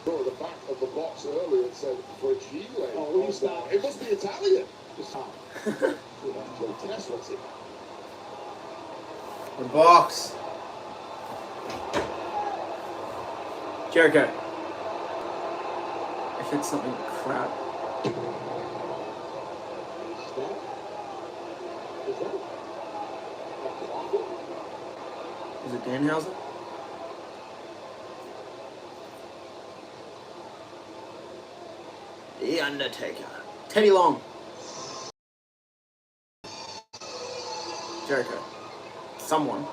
Saw the back of the box earlier and said Fragile. Oh, will you stop? It must be Italian. Just stop. Test what's it? The box. Jericho. If it's something crap. Is it Danhausen? The Undertaker. Teddy Long. Jericho. Someone.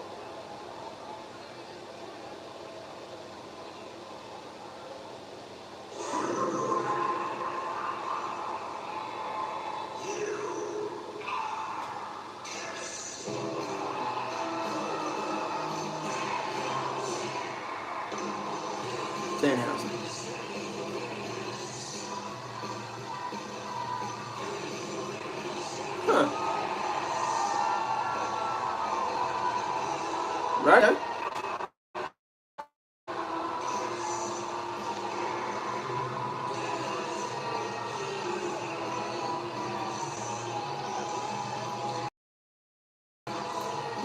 Danhausen. Huh. Right.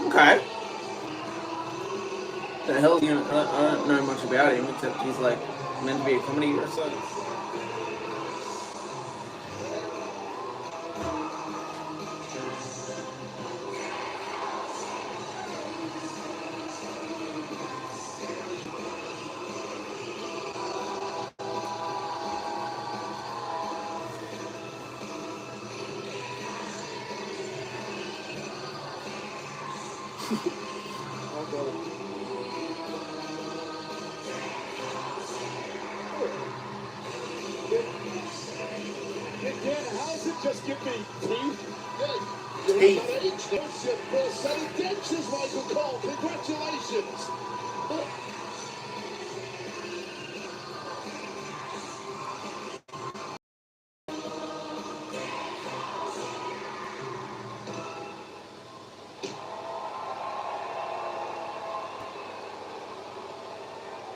Okay. The hell is he gonna? I don't know much about him except he's like meant to be a comedy wrestler. Again, how's it just give me teeth? Teeth. For 7 dentures, Michael Cole. Congratulations.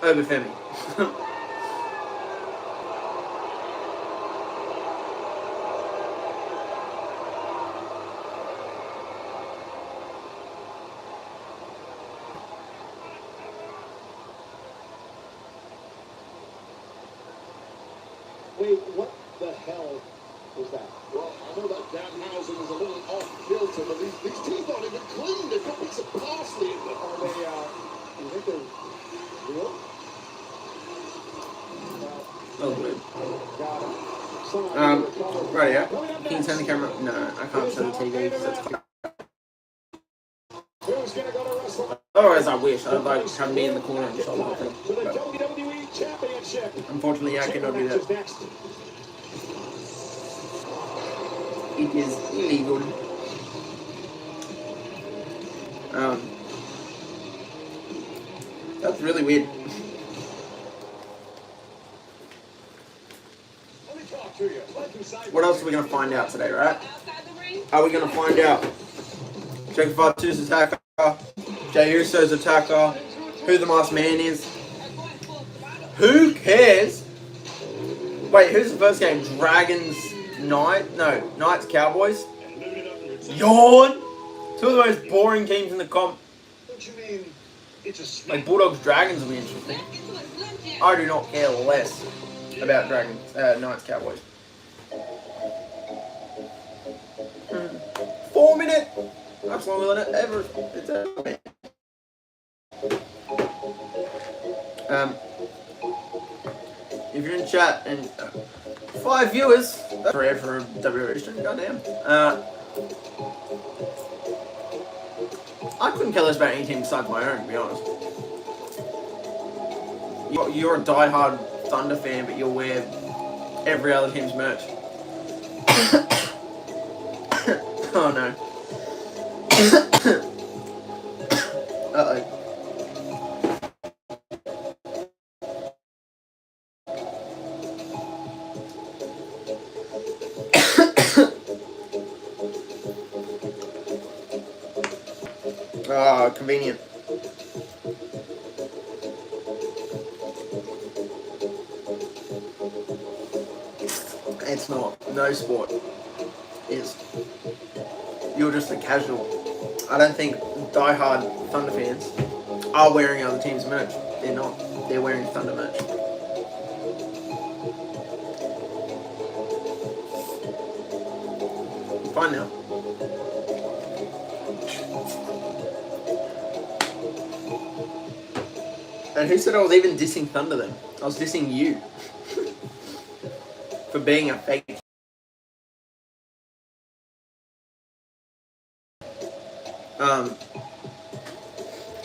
Overfemi. Wait, what the hell was that? Well, I know that Danhausen is a little off kilter, but these teeth aren't even clean. They've got bits of parsley in them. Are they, you think they're real? Oh, weird. Got it. Right, yeah. Can you turn the camera? No, I can't turn the TV because it's. Who's gonna go to wrestling? Otherwise, I wish. I'd like to have me in the corner and show off. To the WWE Championship. Unfortunately, I cannot do that. Next. It is illegal. That's really weird. Let me talk to you. What else are we gonna find out today, right? Are we gonna find out Jake Fatu's attacker, Jey Uso's attacker, who the masked man is? Who cares? Wait, who's the first game? Dragons Knight? No, Knights Cowboys? Yawn! Two of the most boring teams in the comp. What you mean? It's a snake. Like Bulldogs Dragons will be interesting. I do not care less about Dragons, Knights Cowboys. 4 minutes! That's longer than it ever. It's ever. If you're in chat and 5 viewers, that's rare for a WWE stream, goddamn. I couldn't care less about any team besides my own, to be honest. You're a die-hard Thunder fan, but you'll wear every other team's merch. Oh no. Uh-oh. Ah, convenient. It's not. No sport is. You're just a casual. I don't think die-hard Thunder fans are wearing other teams' merch. They're not. They're wearing Thunder merch. Fine now. And who said I was even dissing Thunder then? I was dissing you. For being a fake.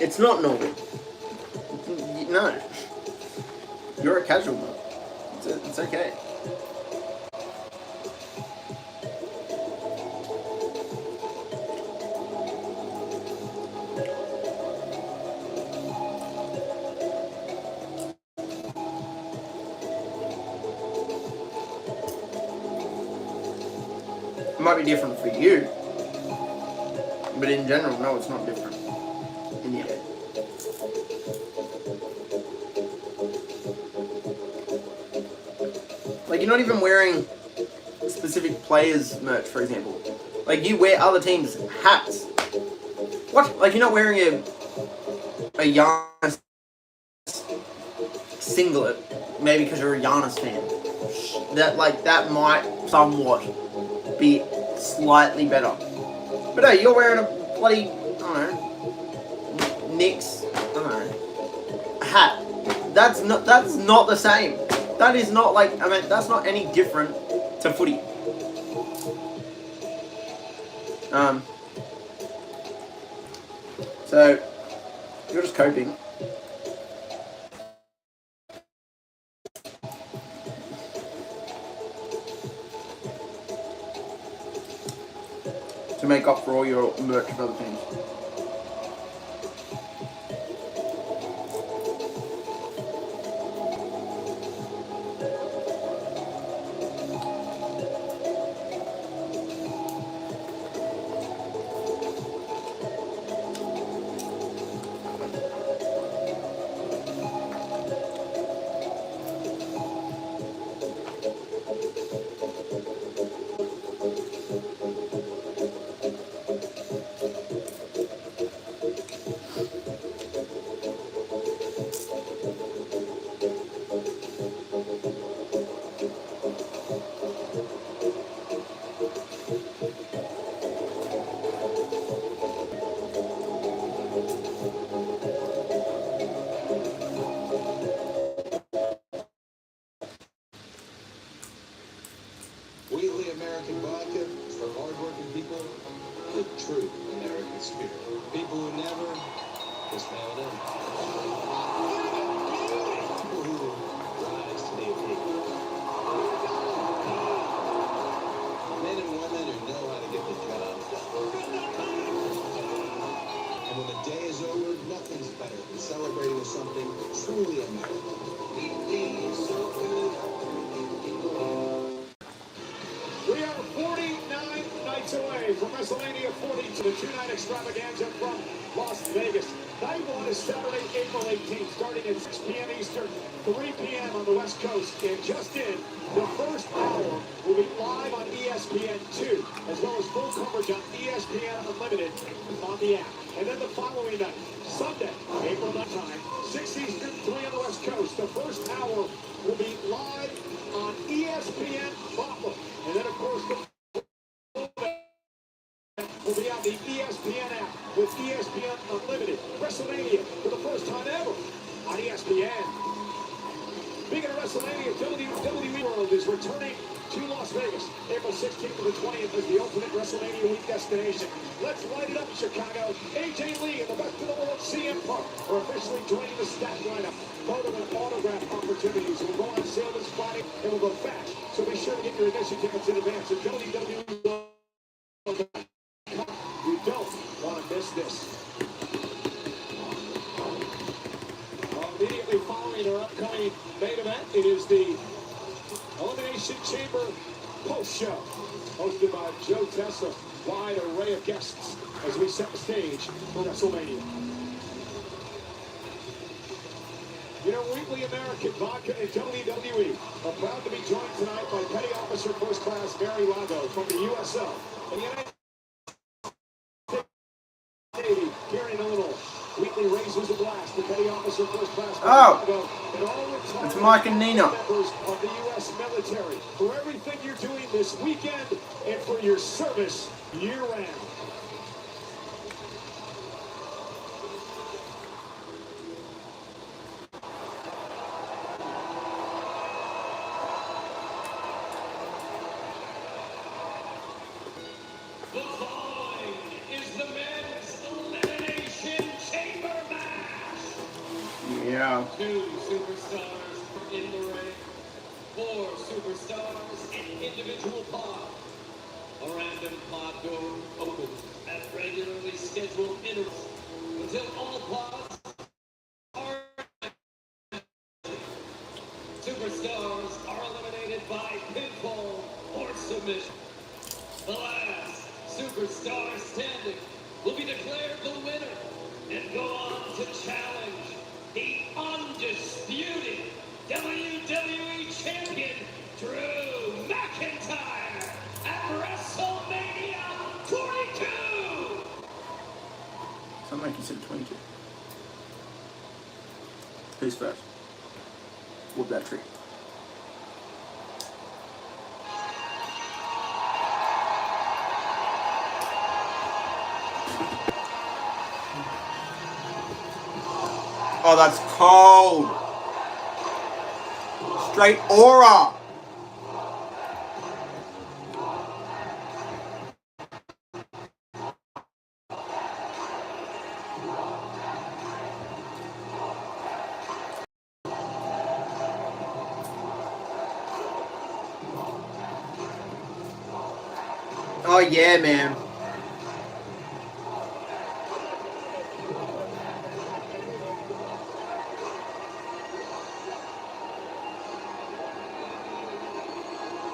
It's not normal. No. You're a casual man. It's okay. It might be different for you, but in general, no, it's not different. In the end. Like, you're not even wearing specific players' merch, for example. Like, you wear other teams' hats. What? Like, you're not wearing a Giannis singlet, maybe because you're a Giannis fan, that might somewhat be slightly better. But hey, you're wearing a bloody, I don't know, Knicks, I don't know, hat. That's not the same. That is not like, I mean, that's not any different to footy. So you're just coping. To make up for all your merch of other things. Wheatley American vodka is for hardworking people, the true American spirit. People who never just mail it in. People who rise to the occasion. Men and women who know how to get the job done. And when the day is over, nothing's better than celebrating with something truly American. We are 49 nights away from WrestleMania 40 to the two-night extravaganza from Las Vegas. Night one is Saturday, April 18th, starting at 6 p.m. Eastern, 3 p.m. on the West Coast. And just in, the first hour will be live on ESPN2, as well as full coverage on ESPN Unlimited on the app. And then the following night, Sunday, April 9th time, 6 Eastern, 3 on the West Coast. The first hour will be live on ESPN Buffalo. And then, of course, the will be on the ESPN app with ESPN Unlimited. WrestleMania for the first time ever on ESPN. Speaking of WrestleMania, WWE World is returning to Las Vegas April 16th to the 20th as the ultimate WrestleMania week destination. Let's light it up, Chicago. AJ Lee and the best in the world, CM Punk, are officially joining the stat lineup. Photo and autograph opportunities will go on sale this Friday and will go fast. So be sure to get your admission tickets in advance at WWE. You don't want to miss this. Immediately following our upcoming main event, it is the Elimination Chamber post show, hosted by Joe Tessa. Wide array of guests as we set the stage for WrestleMania. You know, Wheatley American Vodka and WWE are proud to be joined tonight by Petty Officer First Class Mary Lago from the USO and the United States Navy here in Illinois. Wheatley raises a blast to Petty Officer First Class Mary Lago and all retired it's Mike and Nina. members of the U.S. military for everything you're doing this weekend and for your service year-round. The following is the men's Elimination Chamber match. Yeah. 2 superstars in the ring, 4 superstars in individual pods. A random pod door opens at regularly scheduled intervals until all pods are empty. Superstars are eliminated by pinfall or submission. The last superstar standing will be declared the winner and go on to challenge the undisputed WWE Champion Drew McIntyre at WrestleMania 42. Something like you said 22. Who's first? Oh, that's cold. Straight aura. Oh yeah, man.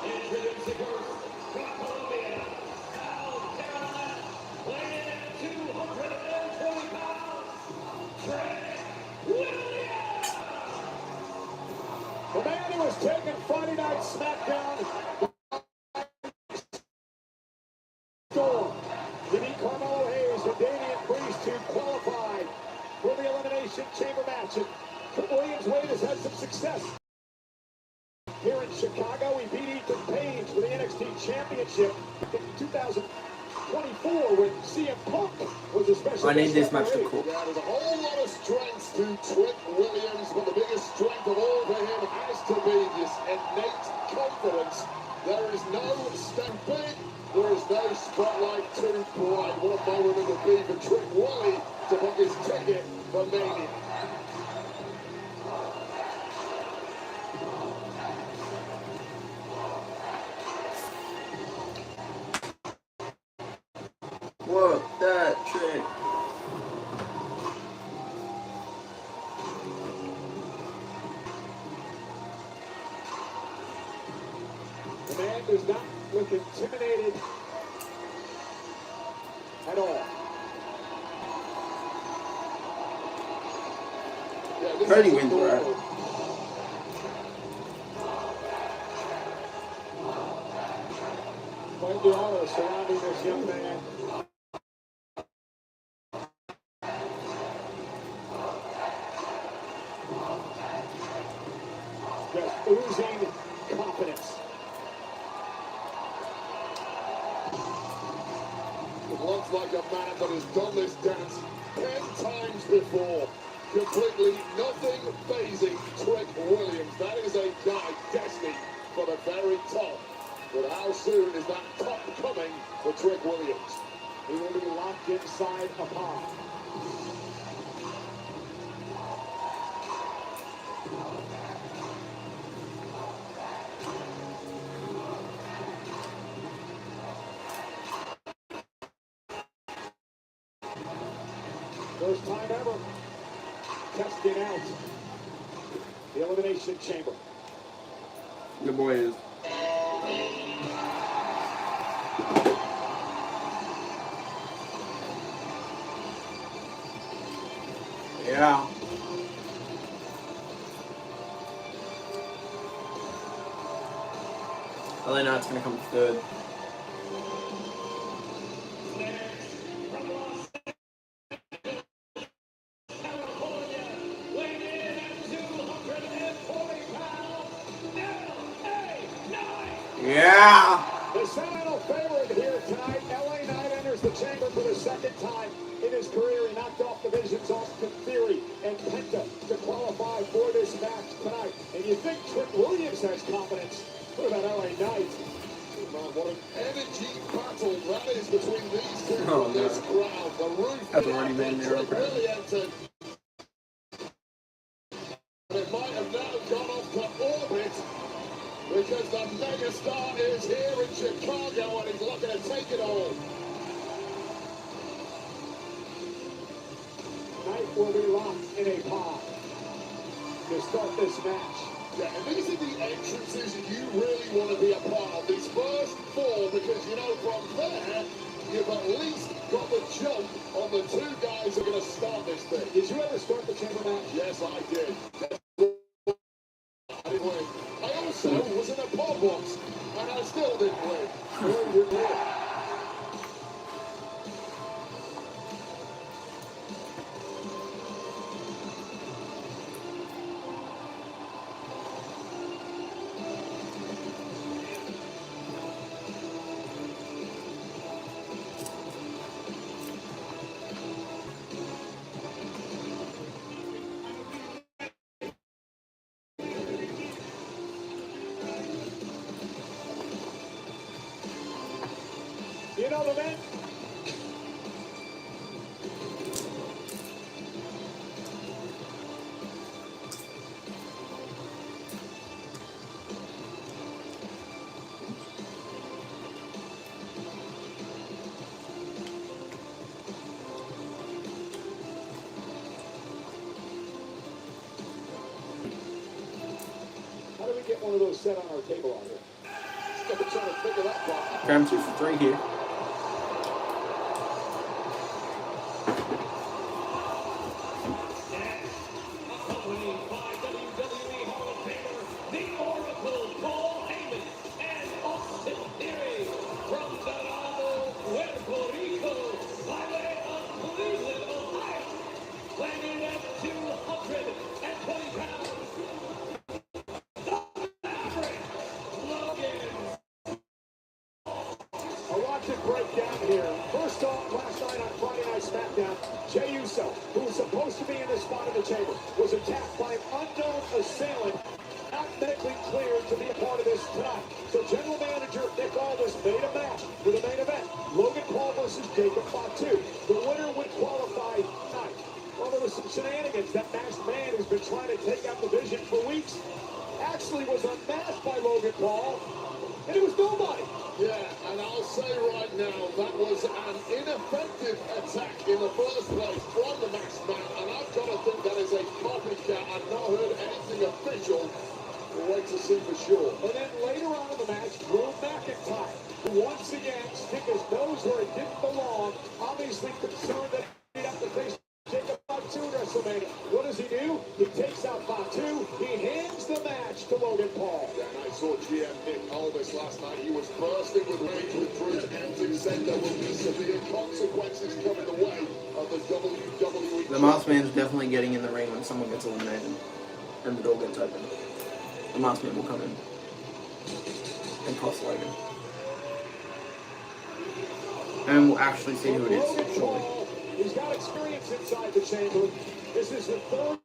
Introducing first, from Columbia, South Carolina, weighing in at 220 pounds, Trent Williams. The man who was taking Friday Night SmackDown Storm. He beat Carmelo Hayes and Damian Priest to qualify for the Elimination Chamber match. And Trent Williams Wade has had some success here in Chicago. He beat Ethan Page for the NXT Championship in 2024 when CM Punk was a special I need guest this match to referee. cook. Yeah, there's a whole lot of strengths to Trent Williams, but the biggest strength of all for him has to be this innate confidence. There is no stampede, there is no spotlight too bright. What a moment it would be for Trent Willie to book his ticket for Mania. Work that trick. The man does not look intimidated at all. Yeah, this Cody is wins, right? Quite the aura surrounding this young man. Just oozing confidence. It looks like a man that has done this dance 10 times before. Completely nothing phasing Trent Williams. That is a guy destined for the very top. But how soon is that top coming for Trent Williams? He will be locked inside a pod. First time ever testing out the Elimination Chamber. Your boy is. Yeah. LA Knight's gonna come third. California, weighing in at 240 pounds, LA Knight. Yeah. The sentimental favorite here tonight, LA Knight enters the chamber for the second time in his career. He knocked off the Vision's Austin Theory and Penta to qualify for this match tonight. And you think Trent Williams has confidence. What about LA Knight? Man, what an energy battle that is between these two Oh, on no. this crowd. The roof That's already been there, Trent okay. really entered. And it might have now gone off to orbit because the megastar is here in Chicago and he's looking to take it all. Knight will be locked in a pod to start this match. Yeah, and these are the entrances you really want to be a part of. These first four, because you know from there, you've at least got the jump on the two guys who are going to start this thing. Did you ever start the chamber match? Yes, I did. I didn't win. I also was in a pod box, and I still didn't win. No, you're not. You know the men? How do we get one of those set on our table out here? Still trying to figure that part out. Graham 2 for 3 here. Accompanied by WWE Hall of Famer, the Oracle, Paul Heyman, and Austin Theory from Dorado, Puerto Rico, by way of Cleveland, Ohio, weighing at 220 pounds. A lot to break down here. First off, last night on Friday Night SmackDown, Jey Uso, who was supposed to be in this spot in the chamber, was attacked by an unknown assailant, not medically cleared to be a part of this tonight. So General Manager Nick Aldis made a match for the main event. Logan Paul versus Jacob Fatu. The winner would qualify tonight. Well, there was some shenanigans. That masked man who's been trying to take out the Vision for weeks actually was unmasked by Logan Paul, and it was nobody. Yeah, and I'll say right now, that was an ineffective attack in the first place from the masked man, and I've got to think that is a copycat. I've not heard anything official. We'll wait to see for sure. And then later on in the match, Drew McIntyre, who once again stick his nose where it didn't belong, obviously concerned that he'd have to face Jacob Fatu in WrestleMania. What does he do? He takes out Fatu. He hands the match to Logan Paul. Yeah, and I saw GM Nick Aldis last night. He was bursting with rage with Drew's antics, said there will be severe consequences coming the way of the WWE. The Masked Man's definitely getting in the ring when someone gets eliminated and the door gets open. The Masked Man will come in and cost Logan. And we'll actually see who it is Logan shortly. Paul, he's got experience inside the chamber. This is the third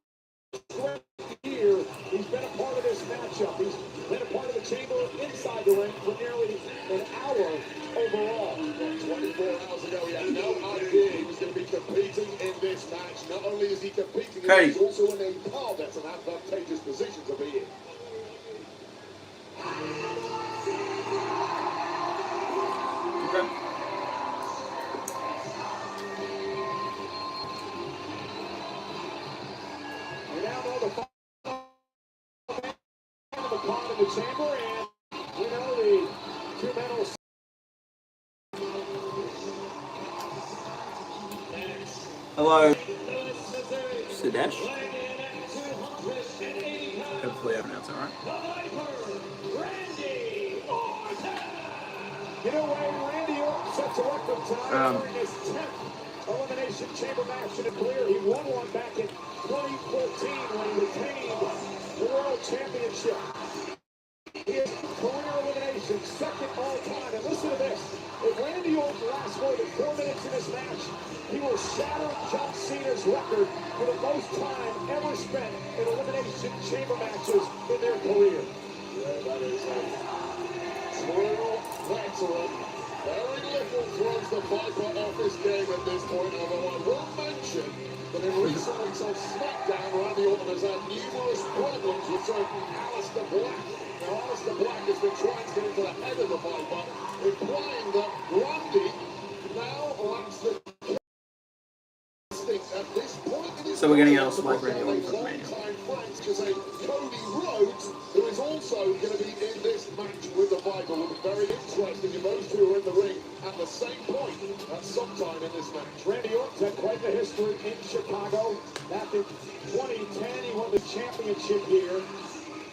straight year he's been a part of this matchup. He's been a part of the chamber inside the ring for nearly an hour overall. 24 hours ago, he had no idea he was going to be competing in this match. Not only is he competing, Hey. he's also in a far better and advantageous position to be in. Okay. We now know the part in the chamber, and we know the two men will. Hello, Sudesh. Hopefully I pronounced that right. You know, Randy Orton sets a record time during his 10th Elimination Chamber match in a career. He won one back in 2014 when he retained the World Championship. He has career elimination, second all time. And listen to this. If Randy Orton lasts more than 4 minutes in this match, he will shatter John Cena's record for the most time ever spent in Elimination Chamber matches in their career. Yeah, that is a true veteran. Very little throws the Viper off his game at this point, although I will mention that in recent weeks on SmackDown, Randy Orton has had numerous problems with certain Aleister Black. Now, Aleister Black has been trying to get into the head of the Viper, implying that Randy now lacks the instinct at this point in his So we're getting career out of Black Randy Orton to for become a Mania. longtime friend, is a Cody Rhodes, who is also going to be in this match with the Viper. Will be very interesting if those two are in the ring at the same point at some time in this match. Randy Orton's had quite the history in Chicago. Back in 2010, he won the championship here.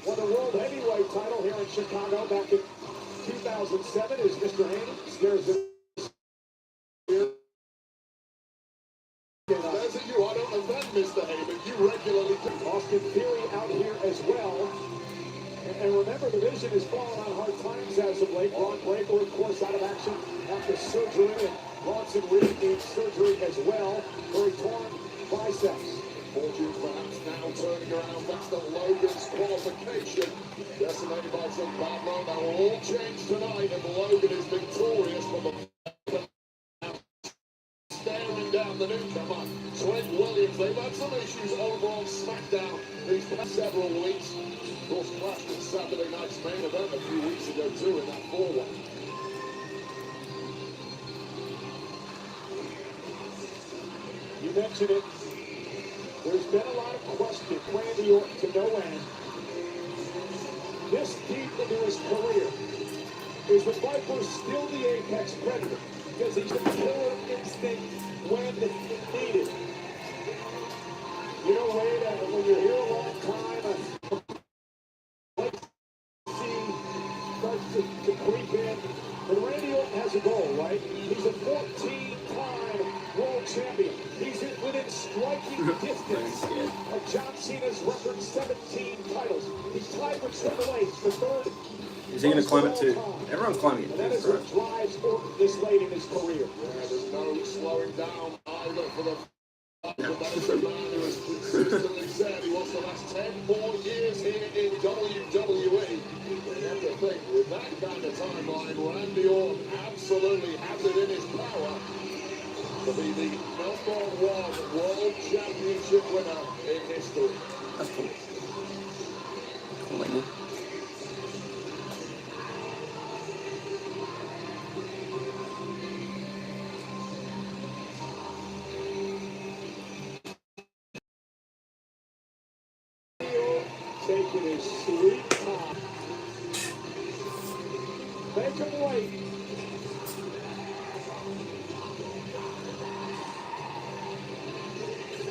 Won the World Heavyweight title here in Chicago back in 2007 as Mr. Haney scares him. There's a you, I don't offend Mr. Heyman, you regularly do. Austin Theory out here as well. And remember, the Vision has fallen on hard times as of late. Braun Breaker, of course, out of action after surgery, and Bronson Reed needs surgery as well for a torn biceps. Fortune perhaps now turning around thanks to Logan's qualification. Decimated by some bad luck. That will all change tonight if Logan is victorious from the the newcomer, Trent Williams. They've had some issues over on SmackDown these past several weeks. Of course, clashed in Saturday night's main event a few weeks ago too in that 4-1. You mentioned it. There's been a lot of question. Randy Orton to no end. This deep into his career, is the Viper still the apex predator? Because he's a killer instinct when needed. You know, Wade, when you're here a long time, starts to creep in. And Randy Orton has a goal, right? He's a 14-time world champion. He's within striking distance of John Cena's record 17 titles. He's tied with Triple H, the third. Is he going to climb it too? Everyone's climbing And that it is too, what drives Orton this late in his career. Yeah, there's no slowing down either for the but that is a man who has consistently said he wants to last 10 more years here in WWE. You have to think, with that kind of timeline, Randy Orton absolutely has it in his power to be the #1 World Championship winner in history. That's cool. Cool angle. Taking his sweet time. Make him wait.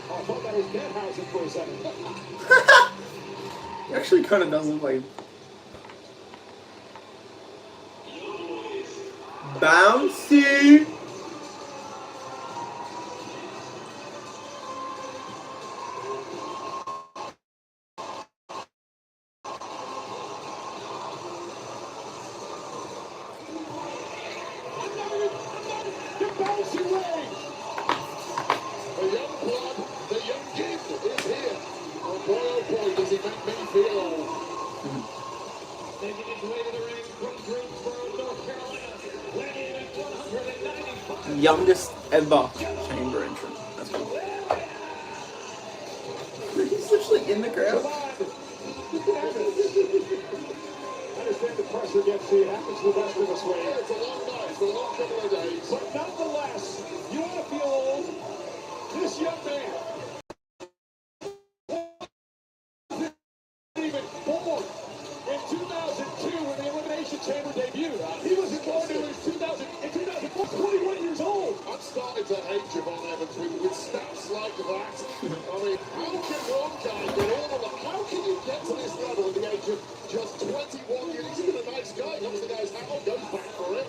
Oh, I thought that was Danhausen for a second. He actually kind of does look like him. Bouncy! The bouncing way! The young blood, the young gift is here. Oh boy, does he make me feel old. Making his way to the ring from Greensboro, North Carolina, weighing in at 195. Youngest ever chamber entrant. That's cool. He's literally in the crowd. Come on. I understand the pressure gets you. It happens to the best of us, Wade. It's a long night, it's a long couple of days. But nonetheless, you want to feel old? This young man wasn't even born in 2002 when the Elimination Chamber debuted. He wasn't born until in 2004, 21 years old. I'm starting to hate Javon Evans with stats like that. I mean, how can one guy get all of that? How can you get to this level at the age of just 21 years? He's even a nice guy. Comes to the guy's house, goes back for it.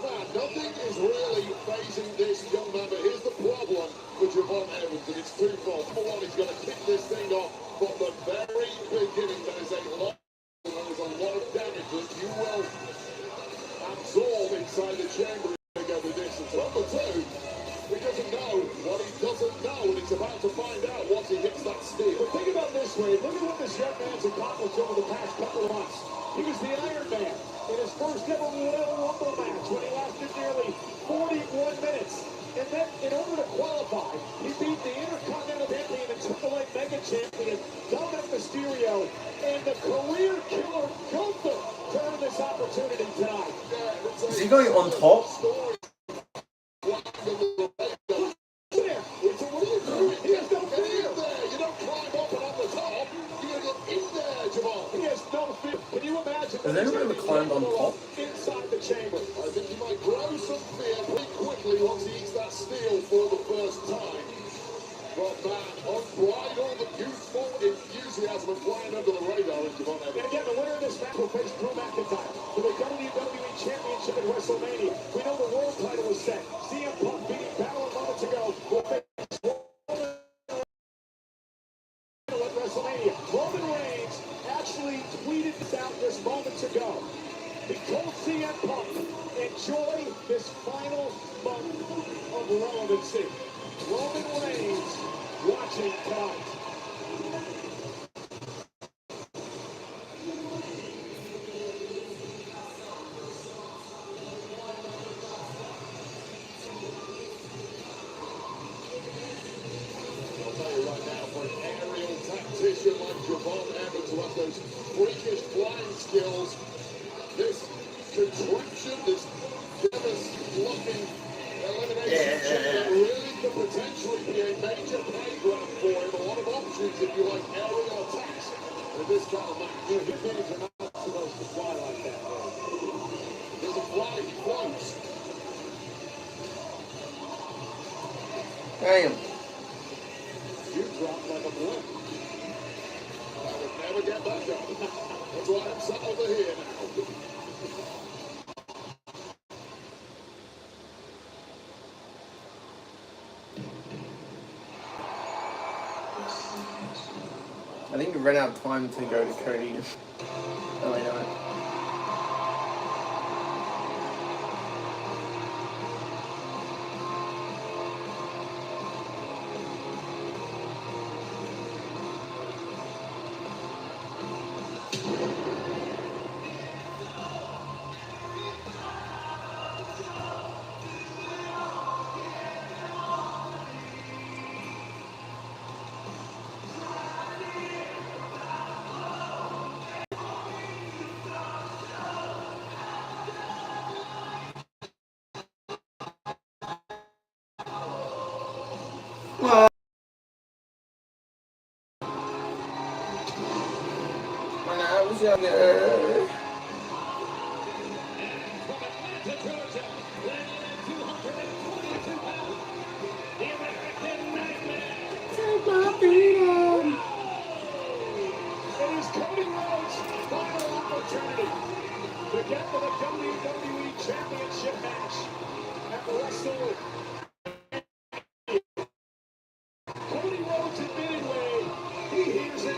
Man, nothing is really phasing this young man, but here's the problem with Javon Evans, and it's twofold. Number one, he's going to kick this thing off from the very beginning. There is a lot of damage that you will absorb inside the chamber to go the distance. Number two, he doesn't know what he doesn't know, and he's about to find out once he hits that steel. But think about this, Wade. Look at what this young man's accomplished over the past couple of months. He was the Iron Man in his first ever Royal Rumble match when he lasted nearly 41 minutes. And then, in order to qualify, he beat the Intercontinental Champion and Triple H Mega Champion, Dominic Mysterio, and the career killer Gunther to earn this opportunity tonight. Is he going on top? There, it's a win. He has no fear. You don't climb up and on the top. You get in there, Javon. He has no fear. Can you imagine? Has anyone ever climbed on top? Inside the chamber. I think he might grow some fear pretty quickly once he eats that steel for the first time. But man, unbridled, youthful enthusiasm and flying under the radar is Javon And Evans. again, the winner of this match will face Drew McIntyre for the WWE Championship at WrestleMania. We know the world title is set. CM Punk beating Balor moments ago will face Roman at WrestleMania. Roman Reigns actually tweeted this out just moments ago. He told CM Punk, enjoy this final month of relevancy. Roman Reigns watching tonight. skills. This contraption, this looking elimination chamber really could potentially be a major playground for him. A lot of options if you like aerial attacks in this kind of match. You know, his minis are not supposed to fly like that. Doesn't fly, he floats. Damn. You dropped like a balloon. I would never get back up. That's why I'm sat over here now. I think we ran out of time to go to Cody. Oh, wait, no. When I was younger. Take my freedom. It is Cody Rhodes' final opportunity to get to the WWE Championship match at WrestleMania. Cody Rhodes admitted when he hears it,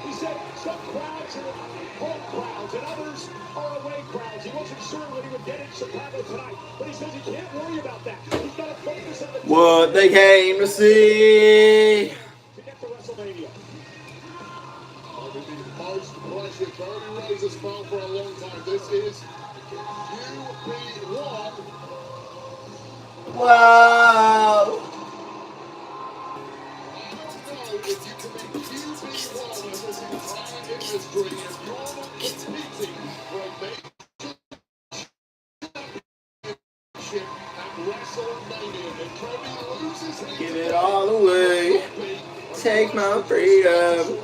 he said some crowds are home crowds and others are away crowds. He wasn't sure what he would get in Chicago tonight, but he says he can't worry about that. He's got to focus on the What they came to see. to get to WrestleMania. With the most pressure Cody Rhodes has felt for a long time. This is UB1. Wow. If you can be QB1 in this entire industry, if you're not competing for a major championship at WrestleMania, if Cody loses his Give it all away. Take my freedom.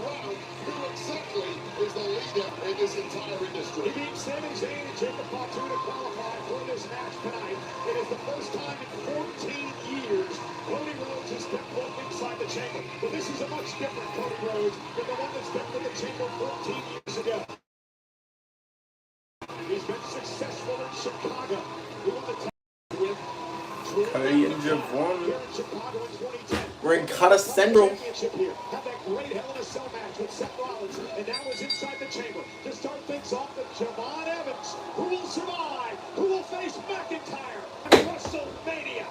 who exactly is the leader in this entire industry? He beat Sami Zayn and Jacob Fatu to qualify for this match tonight. It is the first time in 14 years Cody Rhodes has stepped foot inside the chamber. But this is a much different Cody Rhodes than the one that stepped in the chamber 14 years ago. He's been successful in Chicago. He won the title with Cody and Javon. here in Chicago in 2010. We're in Cutter Central. Championship here. Had that great Hell in a Cell match with Seth Rollins, and now is inside the chamber to start things off with Javon Evans. Who will survive? Who will face McIntyre at WrestleMania?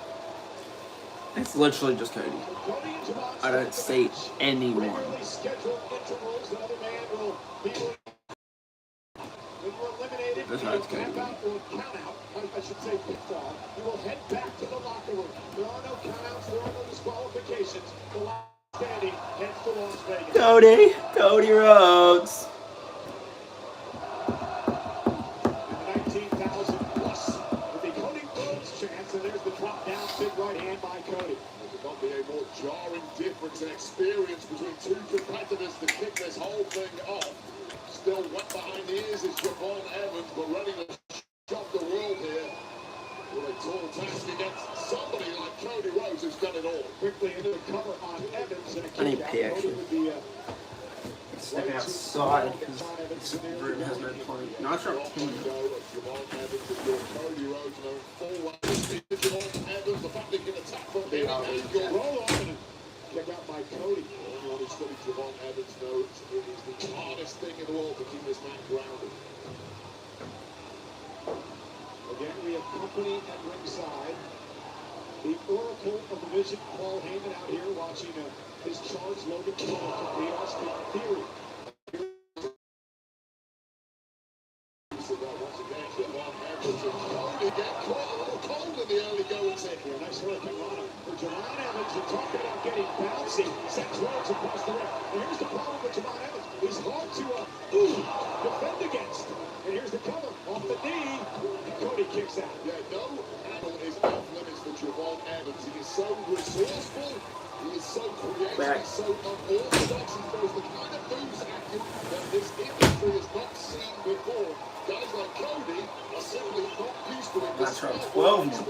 It's literally just Cody. Cody and Javon I don't see anyone. regularly scheduled intervals. The other man will be when you're eliminated. That's you how it's will going to tap out or count out. I should say pitfall. You will head back to the locker room. There are no countouts. There are no disqualifications. The last standing heads to Las Vegas. Cody Rhodes. And the 19,000 plus with the Cody Rhodes chance. And there's the drop down big right hand by Cody. There could not be a more jarring difference in experience between two competitors to kick this whole thing off. Still wet behind the ears is Javon Evans, but ready to shock the world here with a tall task against somebody like Cody Rhodes who's done it all. Quickly into the cover on Evans. And a I need kick out. pee, Cody actually. with the, Stepping outside because this room has no plumbing. No, it's not Javon plumbing. Evans is your Cody Rhodes known full well. Javon Evans, the fact he can attack from the angle. roll on and kick out by Cody. Anyone who studies Javon Evans knows it is the hardest thing in the world to keep this man grounded. Again, we have company at ringside. The Oracle of the Vision, Paul Heyman, out here watching his charge Logan Paul from the Austin Theory. So that once again, Javon Evans and Cody get caught a little cold in the early goings here. Yeah, nice hurricane run for Javon Evans. You're talking about getting bouncy. Sends Rhodes across the rim. And here's the problem with Javon Evans. He's hard to defend against. And here's the cover off the knee. And Cody kicks out. Yeah, no handle is off limits for Javon Evans. He is so resourceful. He is so creative. He's so unorthodox. He throws the kind of moves at you that this industry has not seen before. Guys like Cody are simply not used to it. That's right, 12 now.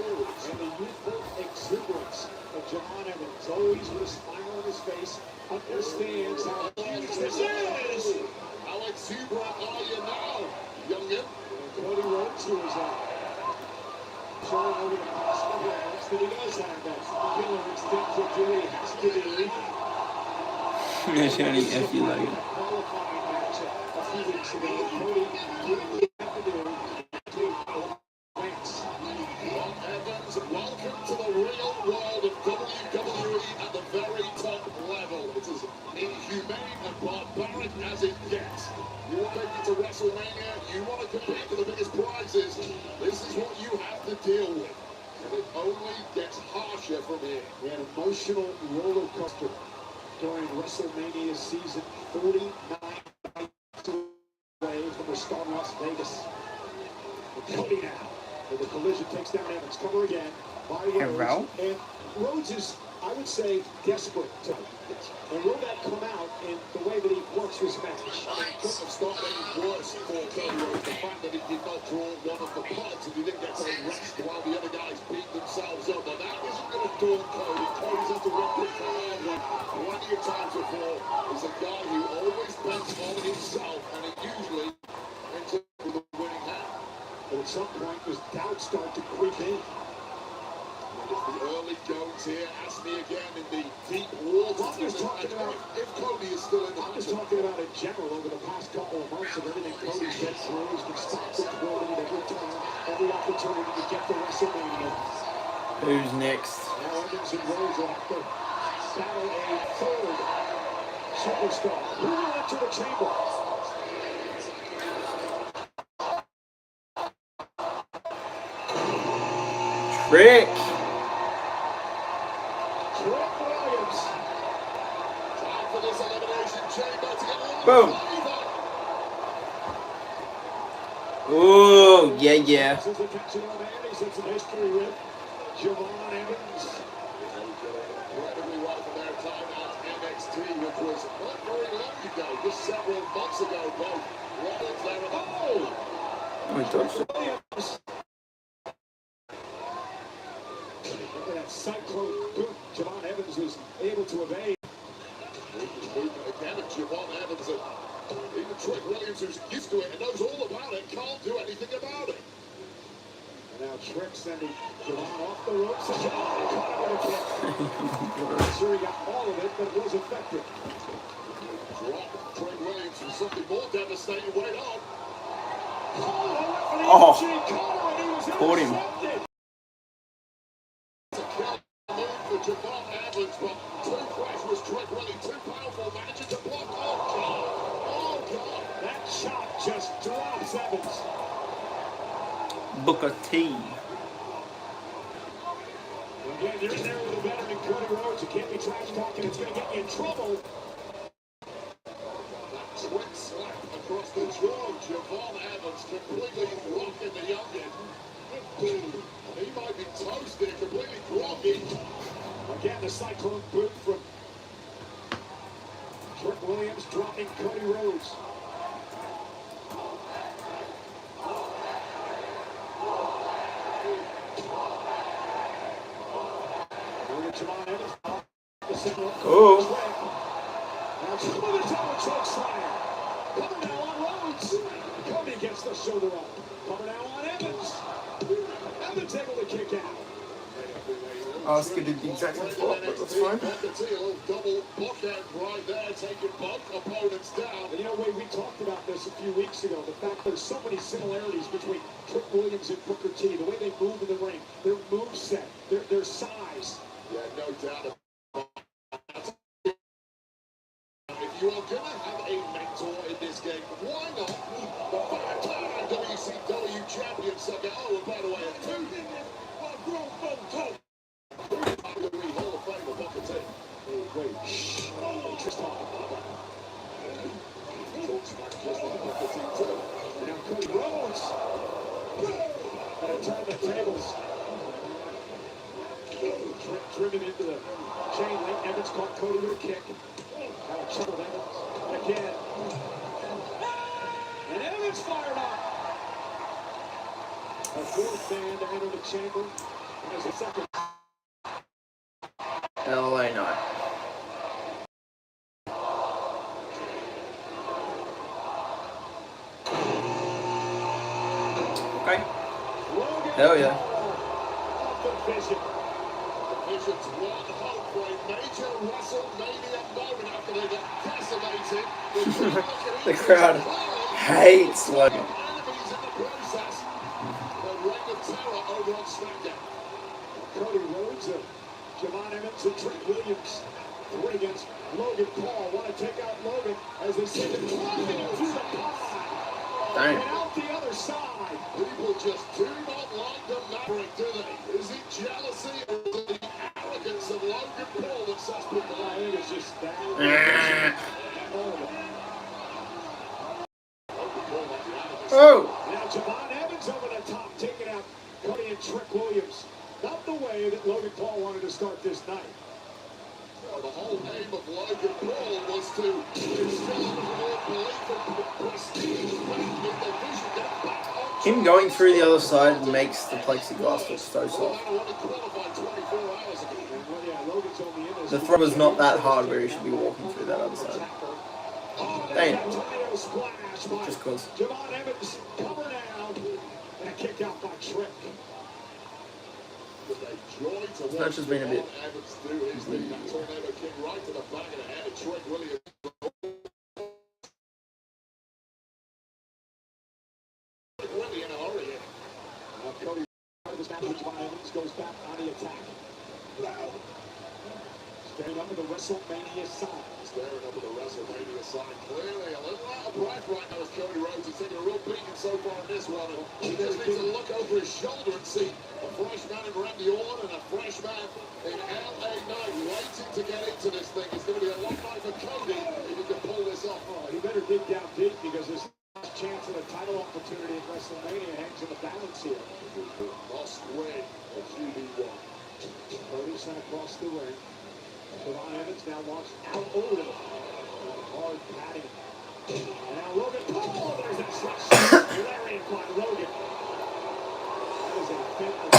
And the youthful exuberance of Javon Evans, always with a smile on his face, understands how huge this is. How exuberant are you now, youngin? And Cody Rhodes, who is showing over the past couple of months that he does have that killer instinct to do what he has to do. Shiny F you like it. Qualifying match a few weeks ago. Cody did what he had to do to advance. Javon Evans, welcome to the real world of WWE at the very top level. It's as inhumane and barbaric as it gets. You want to make it to WrestleMania, you want to compete for the biggest prizes, this is what you have to deal with. And it only gets harsher from here. We had an emotional roller coaster during WrestleMania season 49 nights away from the star Las Vegas. And Cody now, with the collision takes down Evans. Cover again by Rhodes. And Rhodes is, I would say, desperate to. And will that come out in the way that he works his match? It couldn't have started any worse for Cody Rhodes. The fact that he did not draw one of the pods and he didn't get to rest while the other guys beat themselves up. But that isn't going to daunt Cody. Cody's had to run pretty hard plenty of times before. He's a guy who always bets on himself and it usually ends up with a winning hand. But at some point, his doubts start to creep in. It's the early goings here. Ask me again in the deep water. I'm just talking about if Cody is still in the I'm just talking about in general over the past couple of months of everything Cody's been through. He's been stopped with Roman every time, every opportunity to get to WrestleMania. Who's next? Now Evans and Rhodes will have to battle a third superstar. Who will enter the chamber? Trick! Trick Williams. Time for this elimination chamber to get on. Boom! Ooh, yeah. This is the catching of Andy since the history with Javon Evans. Incredibly well for their time at NXT, which was not very long ago, just several months ago. Both Rollins there at Oh, he touched it. Williams. Look at that cyclone boot. Javon Evans was able to evade. movement again of Javon Evans. And even Trick Williams, who's used to it and knows all about it, can't do anything about it. And now Trick sending Javon off the ropes. And Javon caught him with a kick. Not sure he got all of it, but it was effective. Drop Trick Williams from something more devastating. Wait on. Oh, caught him. It's a kill move for Javon Evans, but too fresh was Trick Williams. Too powerful, managing to block. Oh, God. Oh, God. That shot just drops Evans. Booker T. Again, you're in there with a veteran Cody Rhodes. You can't be trash talking. It's going to get you in trouble. Twin slap across the jaw. Javon Evans completely rocking the youngin. He might be toasted, completely groggy. Again, the cyclone boot from Trick Williams dropping Cody Rhodes. Javon Evans, the center of Oh. now Smithers on the choke slam. Cover now on Rhodes. Cody gets the shoulder up. Cover now on Evans. Evans able to kick out. Oscar did the exact same spot, but that's fine. Double bookhand right there, taking both opponents down. And you know, Wade, we talked about this a few weeks ago. The fact there's so many similarities between Trick Williams and Booker T. The way they move in the ring, their moveset, their size. Yeah, no doubt about it. If you are going to have a mentor in this game, why not the five-time WCW champion? So, oh, and by the way, a two driven into the chain link. Evans caught Cody with a kick. Now trouble Evans again. And Evans fired up. A fourth man to enter the chamber. There's a second. LA Knight. Okay. Hell yeah. Division's one hope for a major WrestleMania moment after they got decimated. The crowd hates Logan. Enemies in the process. The reign of terror over on SmackDown. Cody Rhodes, Javon Evans, and Trent Williams. 3 against Logan Paul. Want to take out Logan as they send it through the pod. Dang. And out the other side. People just do not like the Maverick, do they? Is it jealousy or is it the arrogance of Logan Paul that sets people I out? think it's just that. Oh! Now Javon Evans over the top, taking out Cody and Trent Williams. Not the way that Logan Paul wanted to start this night. Well, the whole aim of Logan Paul was to instill more belief and prestige in the vision. Get back on Him going through the other side makes the plexiglass look so soft. qualified 24 hours ago. Well, yeah, Logan's only in this. The throw was not that hard where he should be walking through that other side. Damn. Tornado splash by Just cause. Javon Evans, cover now. And a kick out by Trent. This match has been a bit. Evans do his thing. That tornado kick right to the back of the head of Trent Williams. Really in a hurry here. Cody this match with Javon Evans goes back on the attack. Standing up with the WrestleMania sign. Staring up at the WrestleMania sign. Clearly a little out of breath right now as Cody Rhodes is taking a real beating so far in this one. And he just needs to look over his shoulder and see a fresh man in Randy Orton and a fresh man in LA Knight waiting to get into this thing. It's going to be a long night for Cody if he can pull this off. Oh, he better dig down deep because his chance of a title opportunity at WrestleMania hangs in the balance here. Must win the QB1. Cody sent across the ring. Javon Evans now launched out over him. Hard padding. And now Logan Paul. There's a slash. Lariat by Logan. That is a fit. I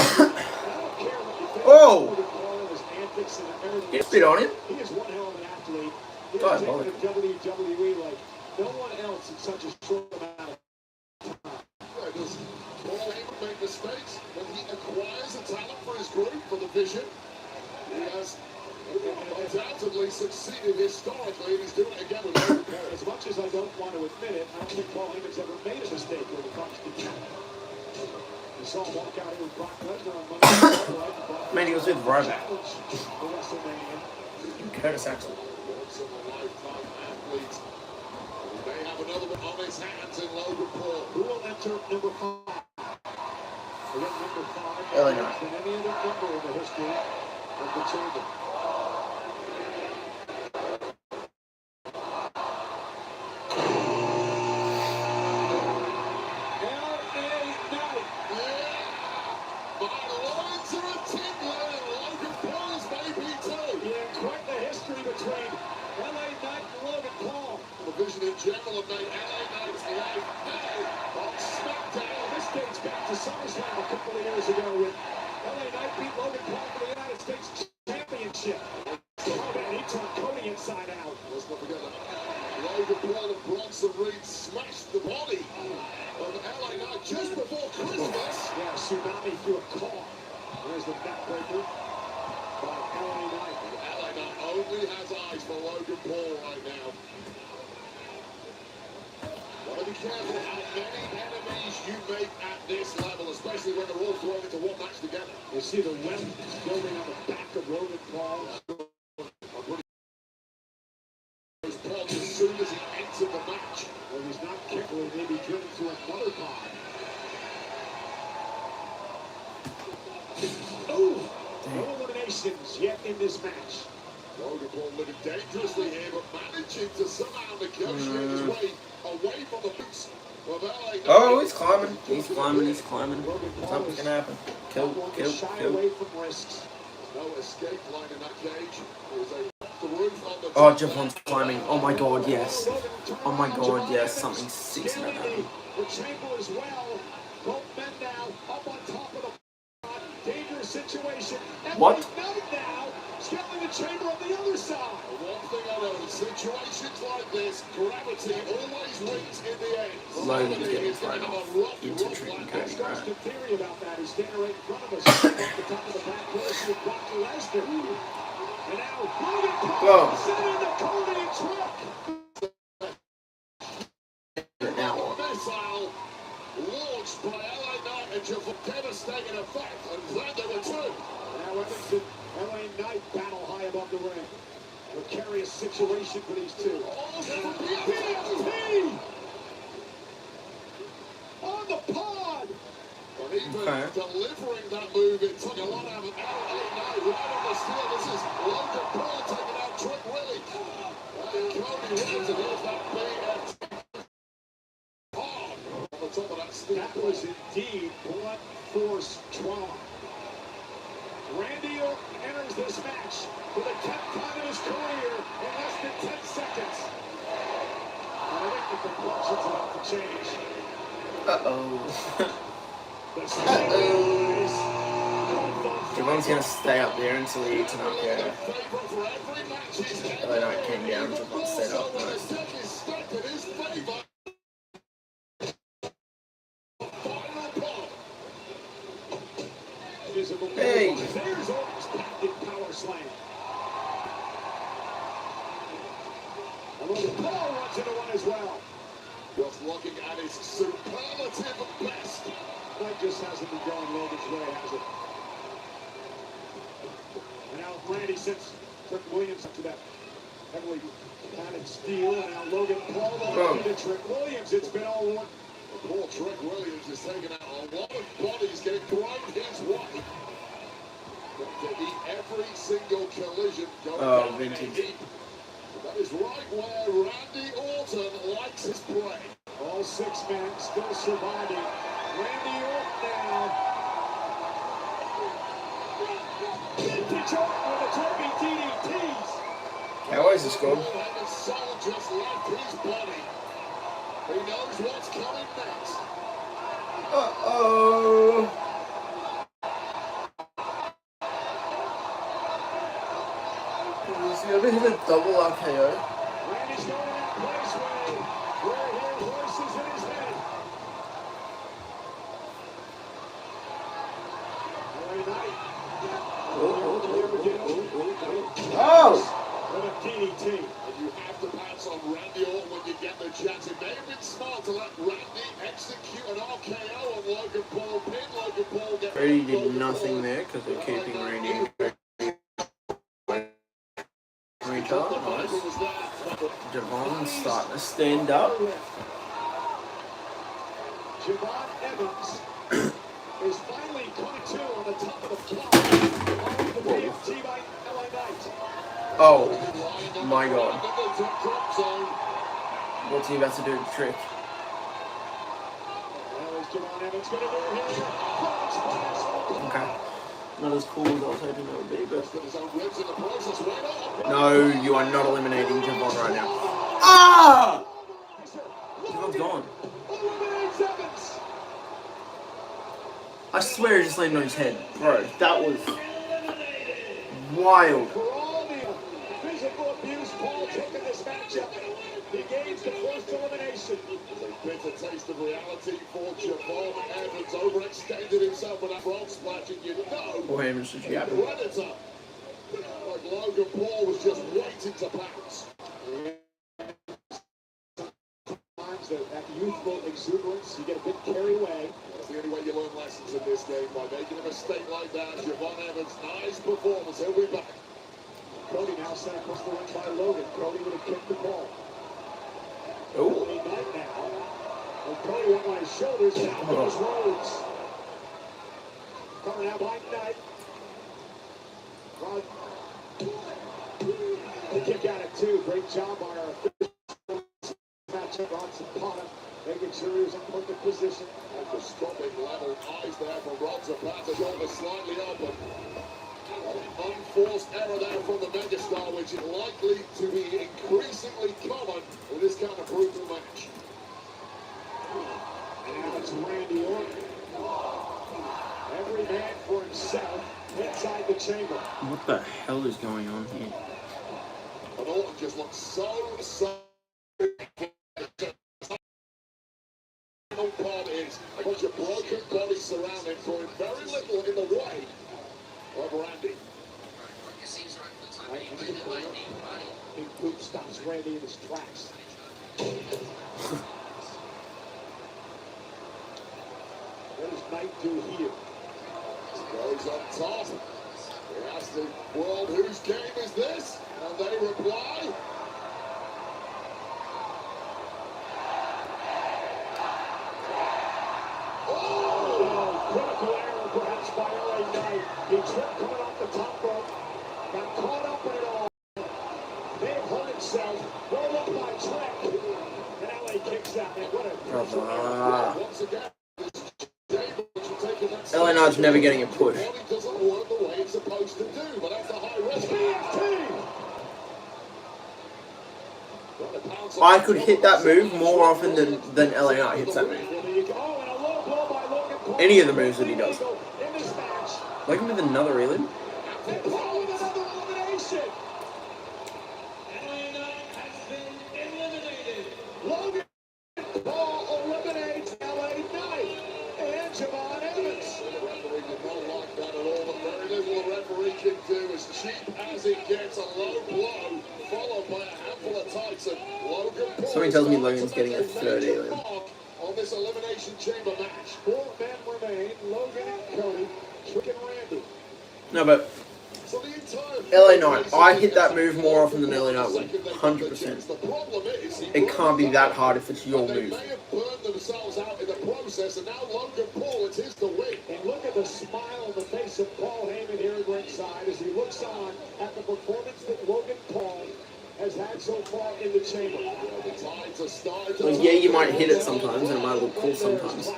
don't care what you think. Oh! Logan Paul and his antics and everything. Get spit on him. He is one hell of an athlete. He God, has taken the WWE like no one else in such a short amount of time. Does Paul Heyman make mistakes when he acquires a talent for his group, for the vision? He has undoubtedly succeeded historically, and he's doing it again with Logan Paul. As much as I don't want to admit it, I don't think Paul Heyman's ever made a mistake when it comes to talent. You saw him walk out here with Brock Lesnar on Monday. Man, he was with Ryback. Challenge for WrestleMania. Curtis Axel. Once in a lifetime athlete. He may have another one on his hands in Logan Paul. Who will enter number 5? Again, number 5 LA Knight. than any other number in the history of the chamber. In general of night, LA Knight's life now on SmackDown. This dates back to SummerSlam a couple of years ago when LA Knight beat Logan Paul for the United States Championship. Oh man, he turned Cody inside out. Let's not forget that Logan Paul and Bronson Reed smashed the body of LA Knight just before Christmas. Yeah, tsunami through a car. There's the backbreaker by LA Knight. LA Knight only has eyes for Logan Paul right now. Gotta be careful how many enemies you make at this level, especially when they're all thrown into one match together. You see the web building on the back of Logan Paul. Paul, as soon as he entered the match, Well, he's not careful, he may be driven to another pod. Oh! No eliminations yet in this match. Logan Paul living dangerously here, but managing to somehow negotiate his way away from the boots of LA. Oh, he's climbing. He's climbing. He's climbing. Something's gonna happen. Kill, kill, Shy kill. away from risks. No escape line in that cage. There's the roof on the Oh, Javon's climbing. Oh my god, yes. Oh my god, yes. Something sick's about that. The chamber as well. Both men now up on top of the dangerous situation. What? Knight now scaling the chamber on the other side. One thing I know, in situations like this, gravity always wins in the end. Logan's getting thrown off into Trenton Cody, Starts right? the theory about that. He's standing right in front of us. At the top of the back course with Brock Lesnar. And now Logan Whoa. Paul sending the Cody trick. Now what? Missile launched by LA Knight and Javon, devastating effect, and then there were two. Now Evanston, LA Knight battle high above the ring. Precarious situation for these two. DDT on the pod. But even Okay. delivering that move, it took a lot out of LA Knight right on the steel. This is Logan Paul taking out Trick Willie. And Cody wins, and here's that BFT hard on the top of that steel. That was indeed blunt force trauma. Randy Orton enters this match for the 10th time in his career in less than 10 seconds. And I think the proportions about to change. Uh-oh. The Stingers. Javon's gonna stay up there until he eats an RKO. Favorite for every match he's had. LA Knight came down, Javon stayed up. The Nice. deck is stacked in his favor. Final ball. Hey. There's Orton's patented power slam. And Logan Paul runs into one as well. Just looking at his superlative best. Knight just hasn't been going Logan's way, has it? And now Randy sends Trick Williams up to that heavily padded steel. And now Logan Paul over to Trick Williams. It's been all one. Poor Trick Williams is taking out a lot of bodies, getting thrown his way. Going to eat every single collision going down in a vintage. heap. That is right where Randy Orton likes his prey. All 6 men still surviving. Randy Orton now. Vintage Orton with a trophy DDTs. Cowboys are scored. And the soul just left his body. He knows what's coming next. Uh-oh. Is he ever hit a double RKO? Randy's going to that place where he voices in his head. LA Knight. Oh! What a DDT. And you have to pass on Randy Orton when you get the chance. It may have been smart to let Randy execute an RKO on Logan Paul. Pin Logan Paul. Get Brady did nothing there because they're keeping Randy and Cody. Nice. Javon's starting to stand up. Javon Evans is finally coming to on the top of the block. On the BFT by LA Knight. Oh my god. What's he about to do? Trick. Now is Javon Evans going to do here? Frog splash. Okay. Not as cool as I was hoping it would be, but... his own ribs in the process. Right on. No, you are not eliminating Javon right now. Ah! Javon's gone. Eliminates Evans. I swear he just landed on his head. Bro, that was wild. For all the physical abuse Paul took in this matchup, he gains the first elimination. A bitter taste of reality for Javon Evans. Overextended himself with that frog splash, and you know Poor Hamish just the yapping. Predator, like Logan Paul, was just waiting to pounce. Times that youthful exuberance, you get a bit carried away. That's the only way you learn lessons in this game, by making a mistake like that. Javon Evans, nice performance. He'll be back. Cody now sent across the ring by Logan. Cody would have kicked the ball. Oh. LA Knight now. And Cody went on his shoulders. Now goes Rhodes. Coming out by Knight. Rod. The kick out at 2. Great job by our official matchup. Rod Zapata making sure he was in perfect position. At the stopping level, eyes there for Rod Zapata. Shoulder slightly up. And forced error there from the megastar, which is likely to be increasingly common in this kind of brutal match. And now it's Randy Orton. Every man for himself inside the chamber. What the hell is going on here? And Orton just looks so part is a bunch of broken bodies surrounding, throwing very little in the way of Randy. Big boot stops Randy in his tracks. What does Knight do here? Goes on top. He asks the world, whose game is this? And they reply, Critical error perhaps by LA Knight. He tripped coming off the top rope. Got caught up in it all. May have hurt himself. Rolled up by Trek. And LA kicks out. Man, what a once again, LA Knight's never getting a push. body doesn't work the way it's supposed to do, but that's a high risk. I could hit that move more often than LA Knight hits that move. Any of the moves that he does. Like him with another Elim. Logan Paul eliminates LA Knight and Javon Evans. The referee did not like that at all, but very little the referee can do. As cheap as it gets, a low blow, followed by a handful of tights, and Logan Paul. Somebody tells me Logan's getting a third Elim. On this Elimination Chamber match. 4 men remain, Logan and Cody, Trick and Randy. No, but So the entire LA Knight, I hit that move more often than LA Knight would. 100%. The problem is, It can't be that hard if it's your they move. may have burned themselves out in the process, and now Logan Paul, it's his to win. And look at the smile on the face of Paul Heyman here at ringside as he looks on at the performance that Logan Paul has had so far in the chamber. The tides are starting to Well, yeah, you might hit it sometimes and it might look cool sometimes.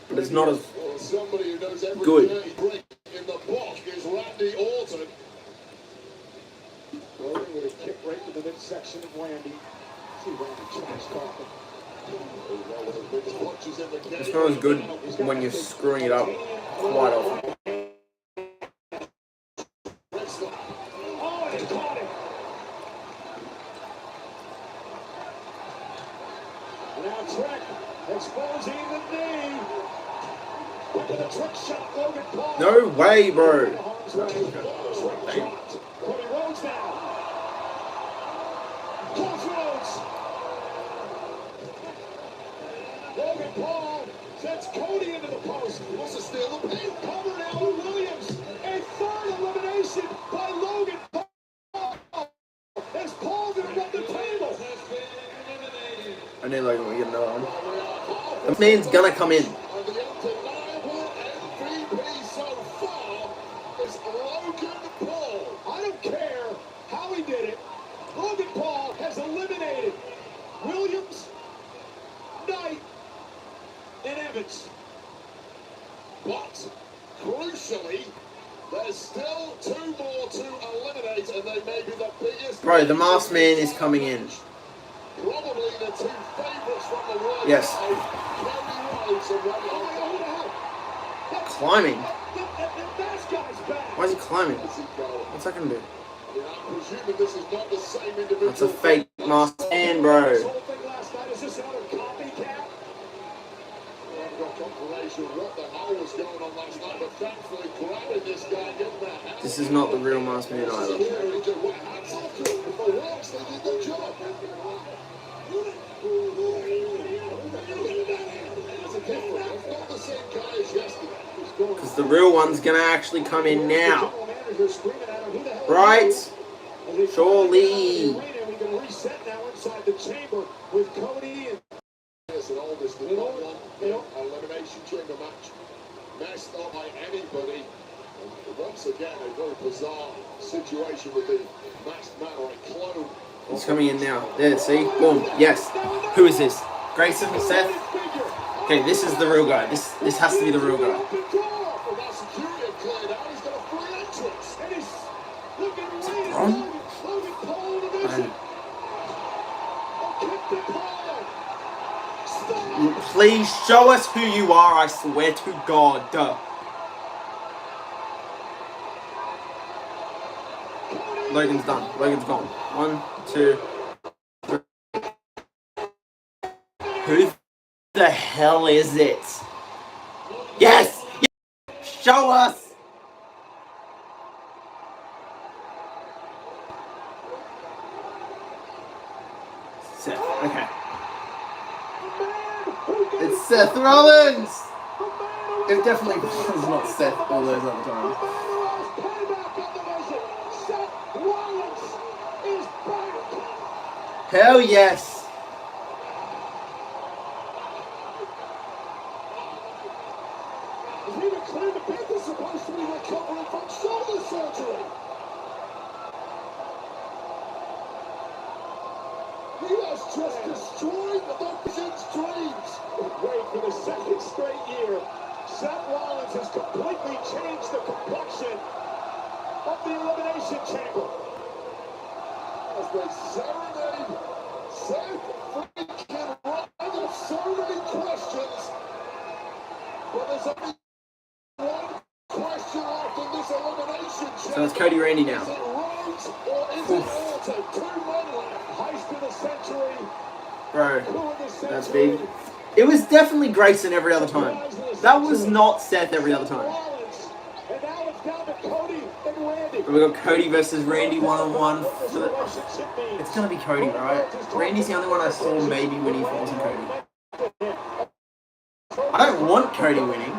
But it's not as Well, somebody who knows every good. dirty trick in the book is Randy Orton. Logan with a kick right to the midsection of Randy. See Randy trash talking. It's not as good when you're screwing it up quite often. Oh, and he caught him. Now Trek exposing the knee. Look at the trick shot, Logan Paul. No way, bro. Cody Rhodes now. Crossroads. Logan Paul sends Cody into the post. He wants to steal the pin. Cover now to Williams. A third elimination by Logan Paul. As Paul going to run the table. I knew Logan would get another one. The man's gonna come in. And the undeniable MVP so far is Logan Paul. I don't care how he did it. Logan Paul has eliminated Williams, Knight, and Evans. But crucially, there's still 2 more to eliminate, and they may be the biggest. Bro, the masked man is coming in. Probably the 2 favorites from the world. Yes. Cody Rhodes and Randy Orton. Climbing. That mask guy's back. Why is he climbing? Where's he going? What's that gonna do? I mean, I'm presuming this is not the same individual. That's a fake masked man, bro. This whole thing last night, is this another copycat? I've got confirmation of what the hell was going on last night, but thankfully grabbing this guy, getting the hand. This is not the real masked man either. Security just went hats off to him. For once, they did their job. It's a different. It's not the same guy as yesterday. Because the real one's gonna actually come in now. Right? Surely. We can reset now inside the chamber with Cody and Yes, and all this did not want the elimination chamber match messed up by anybody. And once again, a very bizarre situation with the masked man or a clone. He's coming in now. There, see? Boom. Yes. Who is this? Grayson? Seth? Okay, this is the real guy. This has to be the real guy. Well, now security have cleared out. He's got a free entrance. he's Please show us who you are, I swear to God. Logan's done. Logan's gone. 1, 2, 3. Who the hell is it? Yes! Yes! Show us! Seth. Okay. It's Seth Rollins! It definitely was not Seth all those other times. Hell yes! Supposed to be recovering from shoulder surgery. He has just destroyed the Vision's dreams. Great for the second straight year. Seth Rollins has completely changed the complexion of the Elimination Chamber. As they serenade Seth freaking Rollins, so many questions. But there's only one question left in this Elimination Chamber. So it's Cody Randy now. Is it Rhodes or is it Orton? 2 men left. Heist of the century. Bro, Coup of the century. that's big. It was definitely Grayson every other time. That was not Seth every other time. And now it's down to Cody and Randy. We got Cody versus Randy one-on-one. It's gonna be Cody, right? Randy's the only one I saw maybe winning if it wasn't Cody. I don't want Cody winning,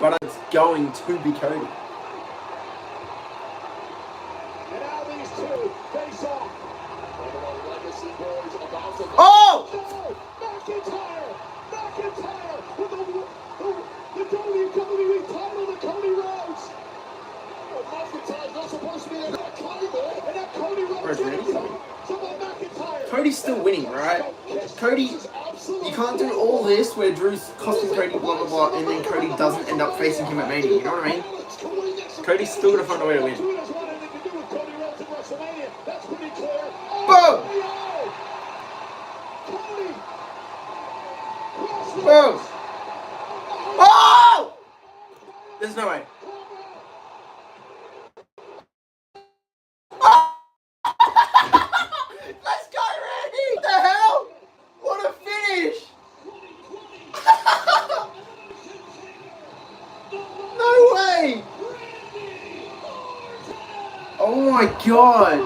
but it's going to be Cody. And now these two face off. Oh! McIntyre with the WWE title to Cody Rhodes. McIntyre's not supposed to be in that Claymore. And now Cody Where's Rhodes Randy coming? McIntyre. Cody's still winning, right? Cody, you can't do all this where Drew's costing Cody blah blah blah and then Cody doesn't end up facing him at Mania, you know what I mean? Cody's still gonna find a way to win. Boom! Boom! Oh! There's no way. Oh! Let's go, Randy! What the hell? What a finish! No way! Oh my god!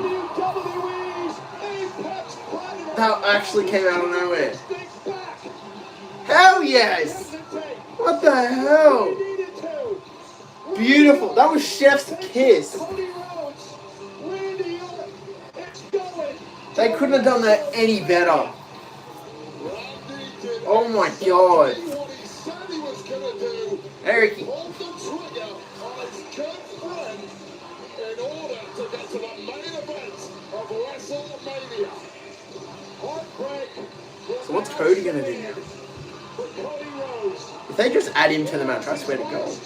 That actually came out of nowhere. Hell yes! What the hell? Beautiful. That was Chef's kiss. They couldn't have done that any better. Oh my god. Eric. So what's Cody gonna do now? If they just add him to the match, I swear to God.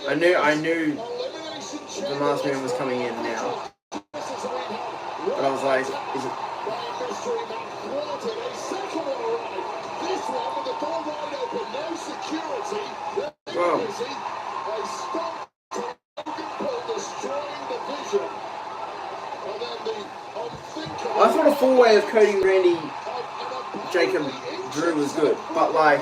I knew the Masked Man was coming in now. But I was like, is it... Whoa. I thought a four-way of Cody, Randy, Jacob, Drew was good, but like...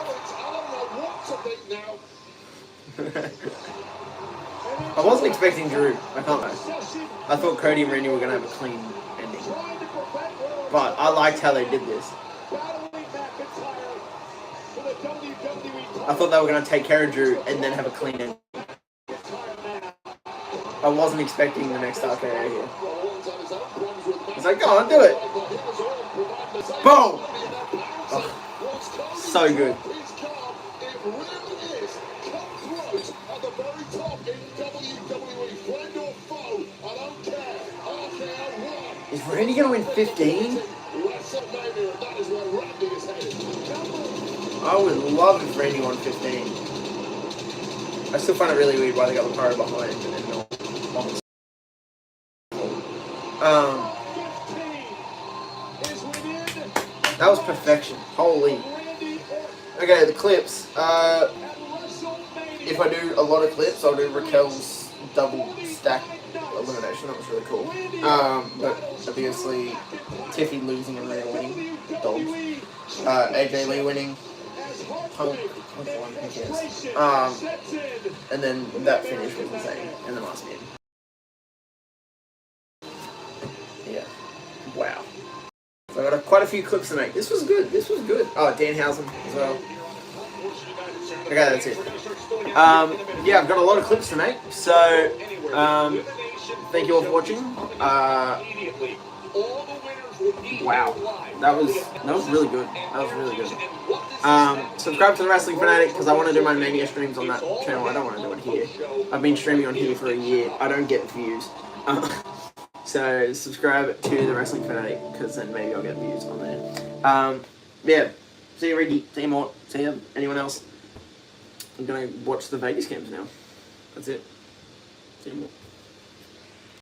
I wasn't expecting Drew, I can't lie. I thought Cody and Randy were going to have a clean ending. But I liked how they did this. I thought they were going to take care of Drew and then have a clean ending. I wasn't expecting the next RKO here. It's like, go on, do it. Boom! Oh, so good. Is Randy going to win 15? I would love if Randy won 15. I still find it really weird why they got the pyro behind and then not on the That was perfection. Holy. Okay, the clips. If I do a lot of clips, I'll do Raquel's double stack elimination. That was really cool. But obviously, Tiffy losing and Rhea winning. Dogs. AJ Lee winning. Punk won, who cares? And then that finish was insane. And the last game. Yeah. Wow. So I got quite a few clips to make. This was good. This was good. Oh, Danhausen as well. Okay, that's it. Yeah, I've got a lot of clips to make. So, thank you all for watching. Wow, that was really good. That was really good. Subscribe to the Wrestling Fanatic because I want to do my Mania streams on that channel. I don't want to do it here. I've been streaming on here for a year. I don't get views. So subscribe to the Wrestling Fanatic because then maybe I'll get views on there. Yeah. See you, Ricky. See you, Mort. See you. Anyone else? I'm gonna watch the Vegas games now. That's it. See you, Mort.